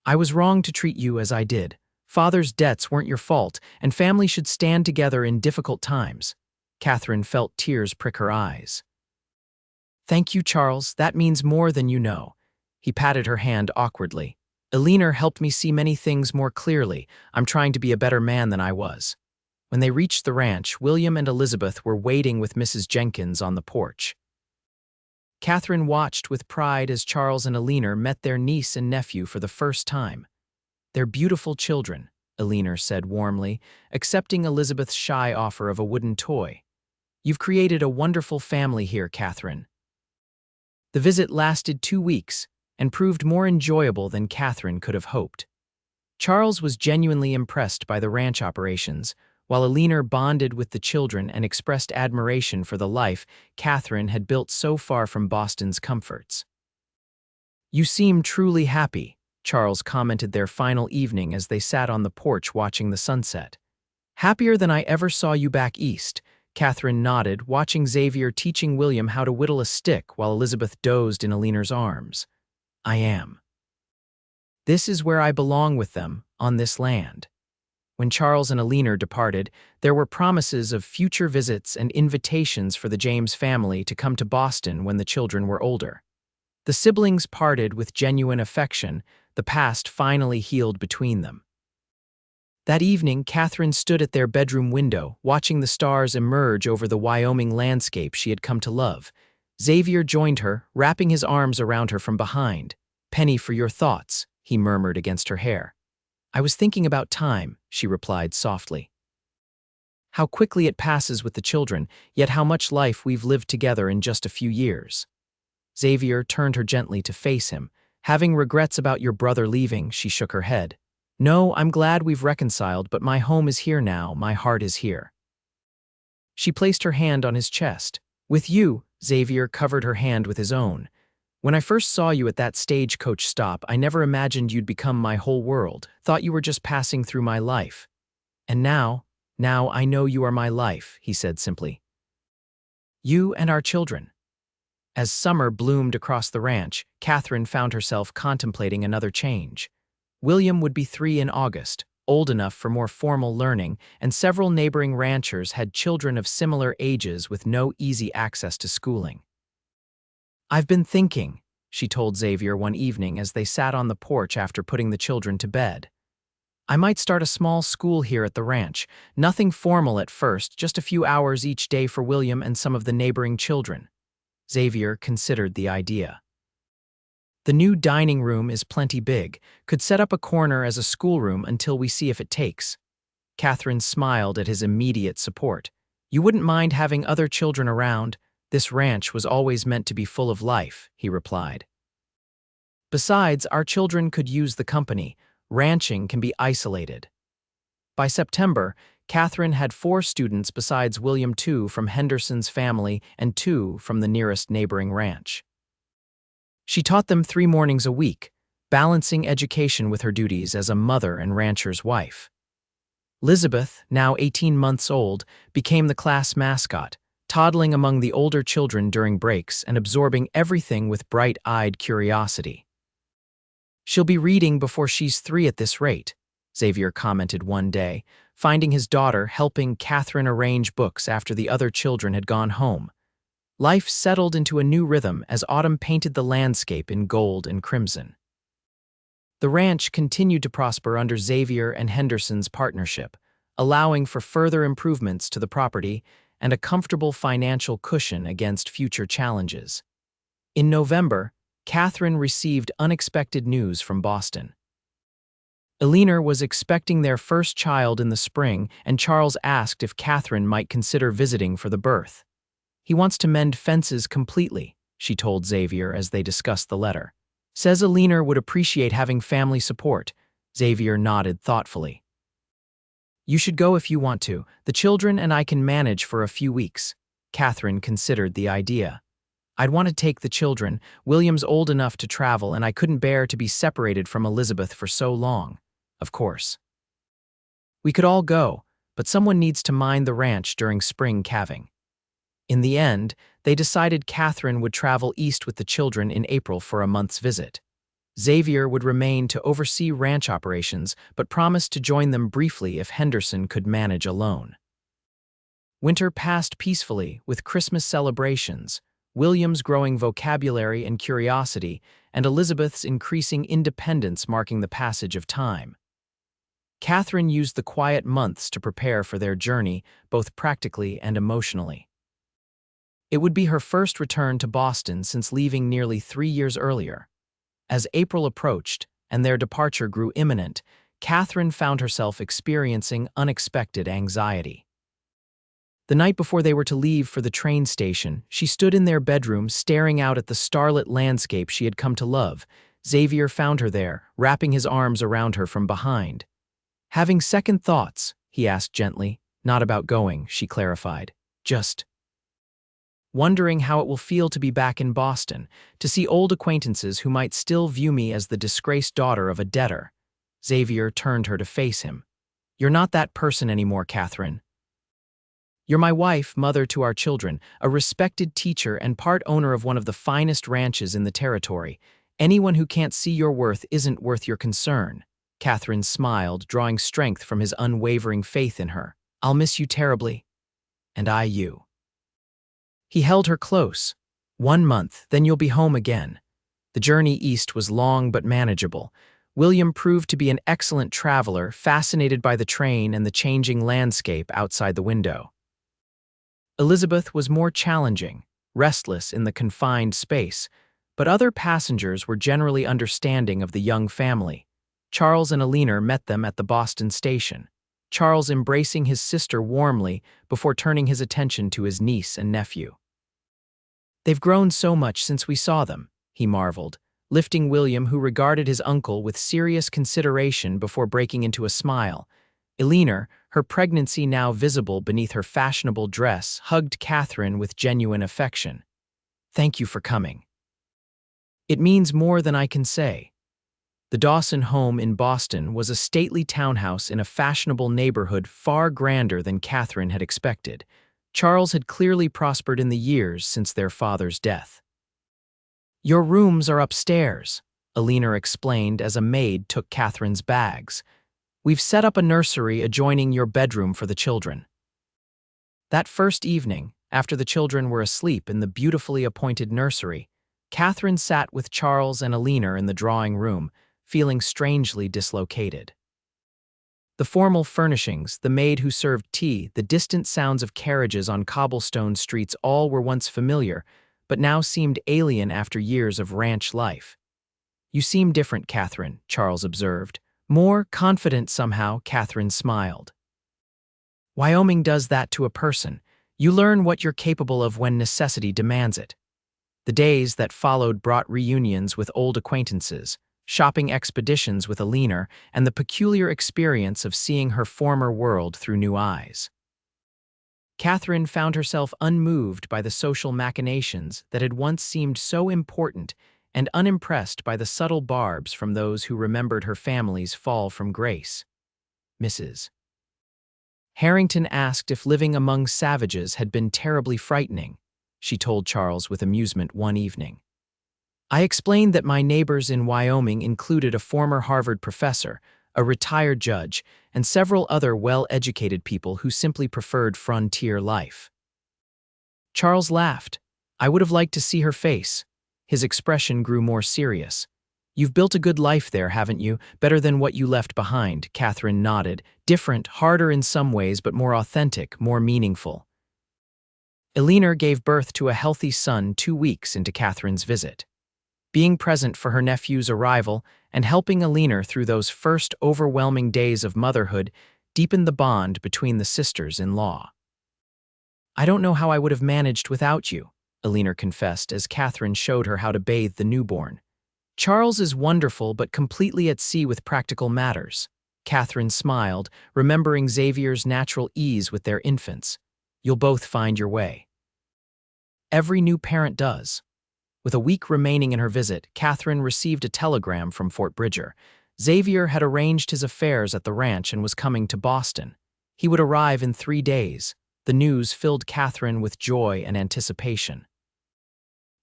"I was wrong to treat you as I did. Father's debts weren't your fault, and family should stand together in difficult times." Catherine felt tears prick her eyes. "Thank you, Charles. That means more than you know." He patted her hand awkwardly. "Alina helped me see many things more clearly. I'm trying to be a better man than I was." When they reached the ranch, William and Elizabeth were waiting with Mrs. Jenkins on the porch. Catherine watched with pride as Charles and Alina met their niece and nephew for the first time. "They're beautiful children," Alina said warmly, accepting Elizabeth's shy offer of a wooden toy. "You've created a wonderful family here, Catherine." The visit lasted 2 weeks and proved more enjoyable than Catherine could have hoped. Charles was genuinely impressed by the ranch operations, while Alina bonded with the children and expressed admiration for the life Catherine had built so far from Boston's comforts. "You seem truly happy," Charles commented their final evening as they sat on the porch watching the sunset. "Happier than I ever saw you back east." Catherine nodded, watching Xavier teaching William how to whittle a stick while Elizabeth dozed in Alina's arms. "I am. This is where I belong with them, on this land." When Charles and Alina departed, there were promises of future visits and invitations for the James family to come to Boston when the children were older. The siblings parted with genuine affection, the past finally healed between them. That evening, Catherine stood at their bedroom window, watching the stars emerge over the Wyoming landscape she had come to love. Xavier joined her, wrapping his arms around her from behind. "Penny, for your thoughts," he murmured against her hair. "I was thinking about time," she replied softly. "How quickly it passes with the children, yet how much life we've lived together in just a few years." Xavier turned her gently to face him. "Having regrets about your brother leaving," she shook her head. "No, I'm glad we've reconciled, but my home is here now, my heart is here." She placed her hand on his chest. "With you," Xavier covered her hand with his own. "When I first saw you at that stagecoach stop, I never imagined you'd become my whole world, thought you were just passing through my life. And now I know you are my life," he said simply. "You and our children." As summer bloomed across the ranch, Catherine found herself contemplating another change. William would be 3 in August, old enough for more formal learning, and several neighboring ranchers had children of similar ages with no easy access to schooling. "I've been thinking," she told Xavier one evening as they sat on the porch after putting the children to bed. "I might start a small school here at the ranch, nothing formal at first, just a few hours each day for William and some of the neighboring children." Xavier considered the idea. The new dining room is plenty big, could set up a corner as a schoolroom until we see if it takes. Katherine smiled at his immediate support. You wouldn't mind having other children around? This ranch was always meant to be full of life, he replied. Besides, our children could use the company. Ranching can be isolated. By September, Katherine had 4 students besides William, 2 from Henderson's family and 2 from the nearest neighboring ranch. She taught them 3 mornings a week, balancing education with her duties as a mother and rancher's wife. Elizabeth, now 18 months old, became the class mascot, toddling among the older children during breaks and absorbing everything with bright-eyed curiosity. She'll be reading before she's 3 at this rate, Xavier commented one day, finding his daughter helping Katherine arrange books after the other children had gone home. Life settled into a new rhythm as autumn painted the landscape in gold and crimson. The ranch continued to prosper under Xavier and Henderson's partnership, allowing for further improvements to the property and a comfortable financial cushion against future challenges. In November, Katherine received unexpected news from Boston. Eleanor was expecting their first child in the spring, and Charles asked if Katherine might consider visiting for the birth. He wants to mend fences completely, she told Xavier as they discussed the letter. Says Eleanor would appreciate having family support. Xavier nodded thoughtfully. You should go if you want to. The children and I can manage for a few weeks. Katherine considered the idea. I'd want to take the children. William's old enough to travel, and I couldn't bear to be separated from Elizabeth for so long. Of course. We could all go, but someone needs to mind the ranch during spring calving. In the end, they decided Katherine would travel east with the children in April for a month's visit. Xavier would remain to oversee ranch operations, but promised to join them briefly if Henderson could manage alone. Winter passed peacefully, with Christmas celebrations, William's growing vocabulary and curiosity, and Elizabeth's increasing independence marking the passage of time. Katherine used the quiet months to prepare for their journey, both practically and emotionally. It would be her first return to Boston since leaving nearly 3 years earlier. As April approached and their departure grew imminent, Katherine found herself experiencing unexpected anxiety. The night before they were to leave for the train station, she stood in their bedroom staring out at the starlit landscape she had come to love. Xavier found her there, wrapping his arms around her from behind. Having second thoughts, he asked gently. Not about going, she clarified. Just wondering how it will feel to be back in Boston, to see old acquaintances who might still view me as the disgraced daughter of a debtor. Xavier turned her to face him. You're not that person anymore, Katherine. You're my wife, mother to our children, a respected teacher and part owner of one of the finest ranches in the territory. Anyone who can't see your worth isn't worth your concern. Katherine smiled, drawing strength from his unwavering faith in her. I'll miss you terribly. And I you. He held her close. 1 month, then you'll be home again. The journey east was long but manageable. William proved to be an excellent traveler, fascinated by the train and the changing landscape outside the window. Elizabeth was more challenging, restless in the confined space, but other passengers were generally understanding of the young family. Charles and Eleanor met them at the Boston station, Charles embracing his sister warmly before turning his attention to his niece and nephew. They've grown so much since we saw them, he marveled, lifting William, who regarded his uncle with serious consideration before breaking into a smile. Eleanor, her pregnancy now visible beneath her fashionable dress, hugged Katherine with genuine affection. Thank you for coming. It means more than I can say. The Dawson home in Boston was a stately townhouse in a fashionable neighborhood far grander than Katherine had expected. Charles had clearly prospered in the years since their father's death. Your rooms are upstairs, Eleanor explained as a maid took Katherine's bags. We've set up a nursery adjoining your bedroom for the children. That first evening, after the children were asleep in the beautifully appointed nursery, Katherine sat with Charles and Eleanor in the drawing room, feeling strangely dislocated. The formal furnishings, the maid who served tea, the distant sounds of carriages on cobblestone streets all were once familiar, but now seemed alien after years of ranch life. You seem different, Katherine, Charles observed. More confident somehow, Katherine smiled. Wyoming does that to a person. You learn what you're capable of when necessity demands it. The days that followed brought reunions with old acquaintances, shopping expeditions with Alina, and the peculiar experience of seeing her former world through new eyes. Katherine found herself unmoved by the social machinations that had once seemed so important and unimpressed by the subtle barbs from those who remembered her family's fall from grace. Mrs. Harrington asked if living among savages had been terribly frightening, she told Charles with amusement one evening. I explained that my neighbors in Wyoming included a former Harvard professor, a retired judge, and several other well-educated people who simply preferred frontier life. Charles laughed. I would have liked to see her face. His expression grew more serious. You've built a good life there, haven't you? Better than what you left behind, Katherine nodded. Different, harder in some ways, but more authentic, more meaningful. Alina gave birth to a healthy son 2 weeks into Katherine's visit. Being present for her nephew's arrival and helping Alina through those first overwhelming days of motherhood deepened the bond between the sisters-in-law. I don't know how I would have managed without you, Alina confessed as Katherine showed her how to bathe the newborn. Charles is wonderful but completely at sea with practical matters. Katherine smiled, remembering Xavier's natural ease with their infants. You'll both find your way. Every new parent does. With a week remaining in her visit, Katherine received a telegram from Fort Bridger. Xavier had arranged his affairs at the ranch and was coming to Boston. He would arrive in 3 days. The news filled Katherine with joy and anticipation.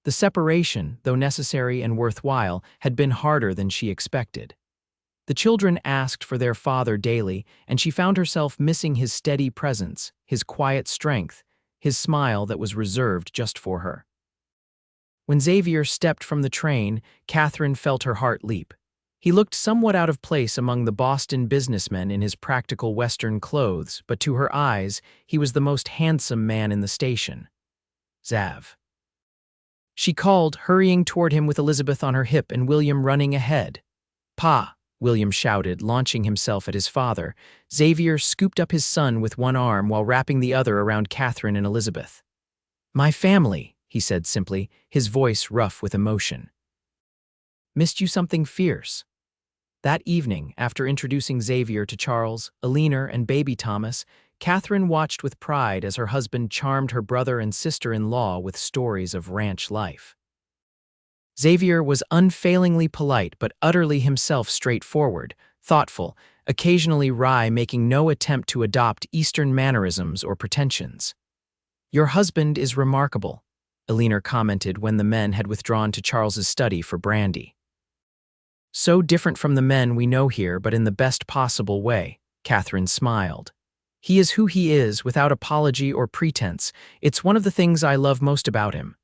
The separation, though necessary and worthwhile, had been harder than she expected. The children asked for their father daily, and she found herself missing his steady presence, his quiet strength, his smile that was reserved just for her. When Xavier stepped from the train, Katherine felt her heart leap. He looked somewhat out of place among the Boston businessmen in his practical Western clothes, but to her eyes, he was the most handsome man in the station. Xav. She called, hurrying toward him with Elizabeth on her hip and William running ahead. Pa, William shouted, launching himself at his father. Xavier scooped up his son with one arm while wrapping the other around Katherine and Elizabeth. My family, he said simply, his voice rough with emotion. Missed you something fierce. That evening, after introducing Xavier to Charles, Alina, and baby Thomas, Katherine watched with pride as her husband charmed her brother and sister-in-law with stories of ranch life. Xavier was unfailingly polite but utterly himself straightforward, thoughtful, occasionally wry, making no attempt to adopt Eastern mannerisms or pretensions. Your husband is remarkable, Alina commented when the men had withdrawn to Charles's study for brandy. So different from the men we know here, but in the best possible way, Katherine smiled. He is who he is, without apology or pretense. It's one of the things I love most about him.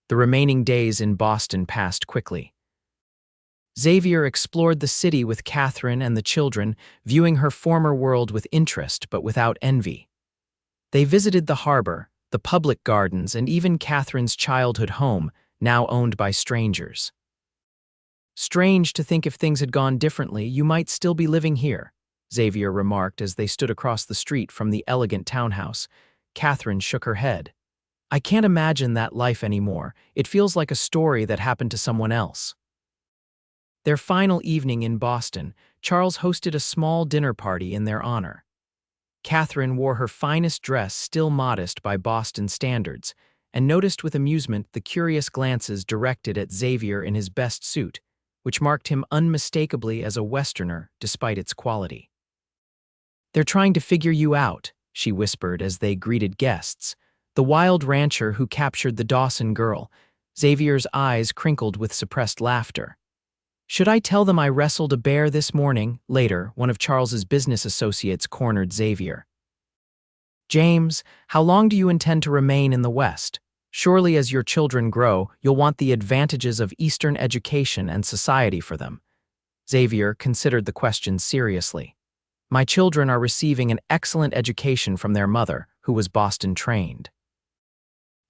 The remaining days in Boston passed quickly. Xavier explored the city with Katherine and the children, viewing her former world with interest but without envy. They visited the harbor, the public gardens, and even Katherine's childhood home, now owned by strangers. Strange to think if things had gone differently, you might still be living here, Xavier remarked as they stood across the street from the elegant townhouse. Katherine shook her head. I can't imagine that life anymore. It feels like a story that happened to someone else. Their final evening in Boston, Charles hosted a small dinner party in their honor. Katherine wore her finest dress, still modest by Boston standards, and noticed with amusement the curious glances directed at Xavier in his best suit, which marked him unmistakably as a Westerner despite its quality. They're trying to figure you out, she whispered as they greeted guests. The wild rancher who captured the Dawson girl. Xavier's eyes crinkled with suppressed laughter. Should I tell them I wrestled a bear this morning? Later, one of Charles's business associates cornered Xavier. James, how long do you intend to remain in the West? Surely as your children grow, you'll want the advantages of Eastern education and society for them. Xavier considered the question seriously. My children are receiving an excellent education from their mother, who was Boston trained.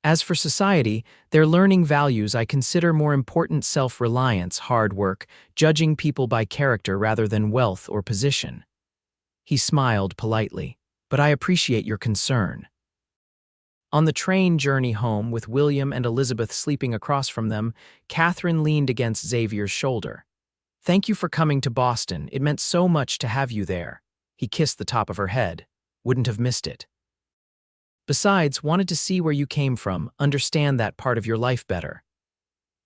As for society, they're learning values I consider more important: self-reliance, hard work, judging people by character rather than wealth or position. He smiled politely. But I appreciate your concern. On the train journey home, with William and Elizabeth sleeping across from them, Catherine leaned against Xavier's shoulder. Thank you for coming to Boston. It meant so much to have you there. He kissed the top of her head. Wouldn't have missed it. Besides, wanted to see where you came from, understand that part of your life better.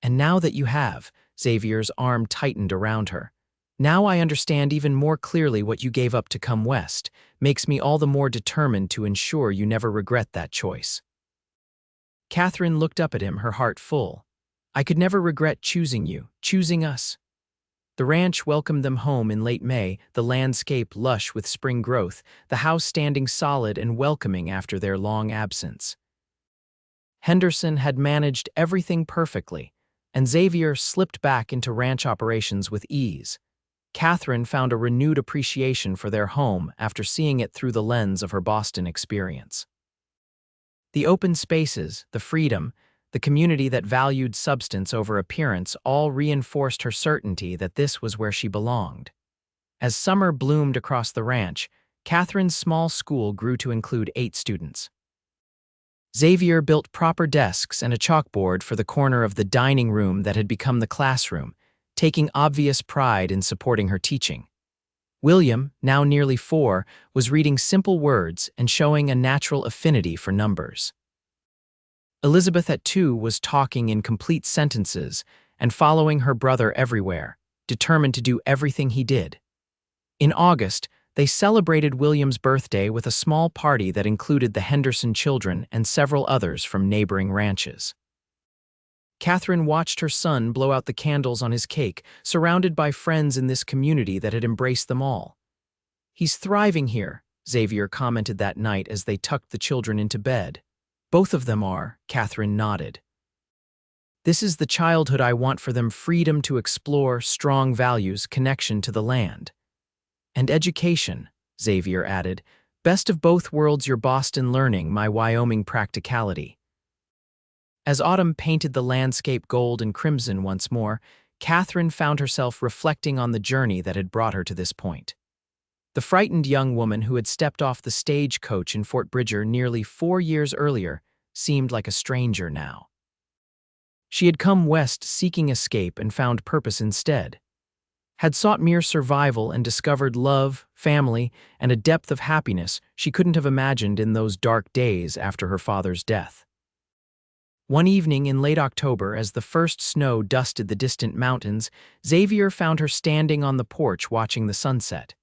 And now that you have, Xavier's arm tightened around her. Now I understand even more clearly what you gave up to come west. Makes me all the more determined to ensure you never regret that choice. Catherine looked up at him, her heart full. I could never regret choosing you, choosing us. The ranch welcomed them home in late May, the landscape lush with spring growth, the house standing solid and welcoming after their long absence. Henderson had managed everything perfectly, and Xavier slipped back into ranch operations with ease. Catherine found a renewed appreciation for their home after seeing it through the lens of her Boston experience. The open spaces, the freedom, the community that valued substance over appearance all reinforced her certainty that this was where she belonged. As summer bloomed across the ranch, Catherine's small school grew to include 8 students. Xavier built proper desks and a chalkboard for the corner of the dining room that had become the classroom, taking obvious pride in supporting her teaching. William, now nearly 4, was reading simple words and showing a natural affinity for numbers. Elizabeth at 2 was talking in complete sentences and following her brother everywhere, determined to do everything he did. In August, they celebrated William's birthday with a small party that included the Henderson children and several others from neighboring ranches. Catherine watched her son blow out the candles on his cake, surrounded by friends in this community that had embraced them all. He's thriving here, Xavier commented that night as they tucked the children into bed. Both of them are, Catherine nodded. This is the childhood I want for them: freedom to explore, strong values, connection to the land. And education, Xavier added. Best of both worlds: your Boston learning, my Wyoming practicality. As autumn painted the landscape gold and crimson once more, Catherine found herself reflecting on the journey that had brought her to this point. The frightened young woman who had stepped off the stagecoach in Fort Bridger nearly 4 years earlier seemed like a stranger now. She had come west seeking escape and found purpose instead. Had sought mere survival and discovered love, family, and a depth of happiness she couldn't have imagined in those dark days after her father's death. One evening in late October, as the first snow dusted the distant mountains, Xavier found her standing on the porch watching the sunset.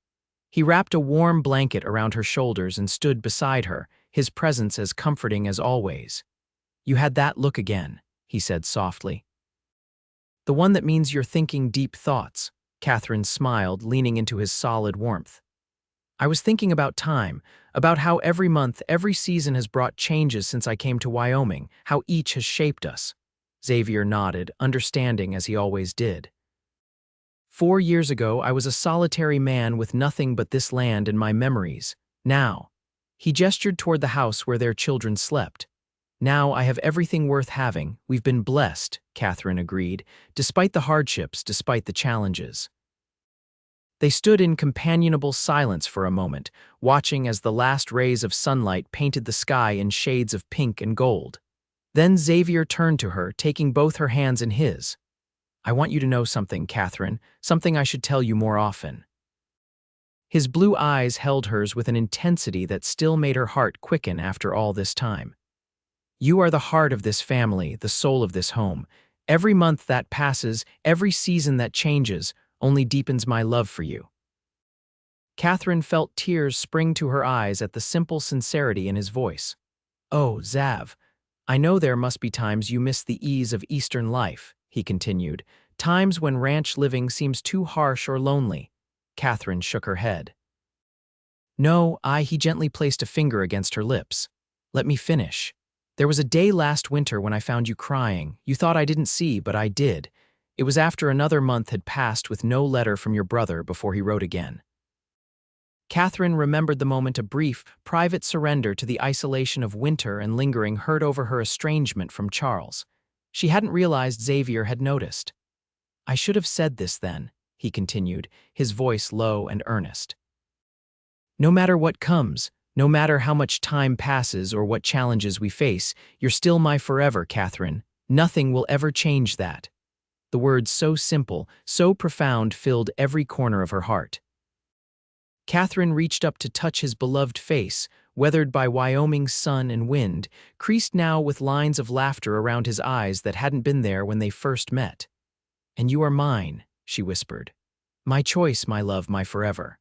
He wrapped a warm blanket around her shoulders and stood beside her, his presence as comforting as always. You had that look again, he said softly. The one that means you're thinking deep thoughts, Catherine smiled, leaning into his solid warmth. I was thinking about time, about how every month, every season has brought changes since I came to Wyoming, how each has shaped us. Xavier nodded, understanding as he always did. 4 years ago, I was a solitary man with nothing but this land and my memories. Now, he gestured toward the house where their children slept. Now I have everything worth having. We've been blessed, Catherine agreed, despite the hardships, despite the challenges. They stood in companionable silence for a moment, watching as the last rays of sunlight painted the sky in shades of pink and gold. Then Xavier turned to her, taking both her hands in his. I want you to know something, Catherine, something I should tell you more often. His blue eyes held hers with an intensity that still made her heart quicken after all this time. You are the heart of this family, the soul of this home. Every month that passes, every season that changes, only deepens my love for you. Catherine felt tears spring to her eyes at the simple sincerity in his voice. Oh, Xav, I know there must be times you miss the ease of Eastern life, he continued, times when ranch living seems too harsh or lonely. Catherine shook her head. No, he gently placed a finger against her lips. Let me finish. There was a day last winter when I found you crying. You thought I didn't see, but I did. It was after another month had passed with no letter from your brother before he wrote again. Catherine remembered the moment, a brief, private surrender to the isolation of winter and lingering hurt over her estrangement from Charles. She hadn't realized Xavier had noticed. "I should have said this then," he continued, his voice low and earnest. "No matter what comes, no matter how much time passes or what challenges we face, you're still my forever, Catherine. Nothing will ever change that." The words, so simple, so profound, filled every corner of her heart. Catherine reached up to touch his beloved face, weathered by Wyoming's sun and wind, creased now with lines of laughter around his eyes that hadn't been there when they first met. "And you are mine," she whispered. "My choice, my love, my forever."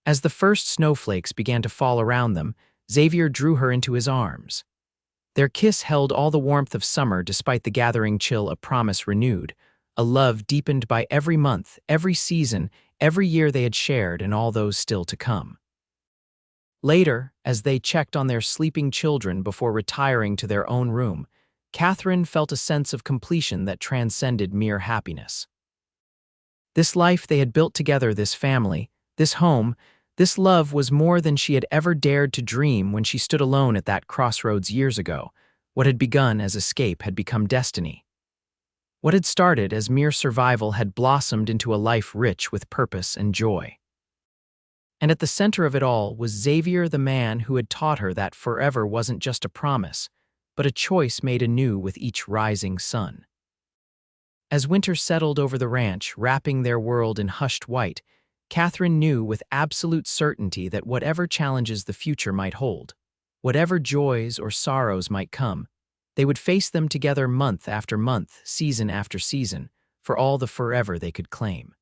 As the first snowflakes began to fall around them, Xavier drew her into his arms. Their kiss held all the warmth of summer despite the gathering chill, a promise renewed, a love deepened by every month, every season, every year they had shared, and all those still to come. Later, as they checked on their sleeping children before retiring to their own room, Catherine felt a sense of completion that transcended mere happiness. This life they had built together, this family, this home, this love was more than she had ever dared to dream when she stood alone at that crossroads years ago. What had begun as escape had become destiny. What had started as mere survival had blossomed into a life rich with purpose and joy. And at the center of it all was Xavier, the man who had taught her that forever wasn't just a promise, but a choice made anew with each rising sun. As winter settled over the ranch, wrapping their world in hushed white, Catherine knew with absolute certainty that whatever challenges the future might hold, whatever joys or sorrows might come, they would face them together month after month, season after season, for all the forever they could claim.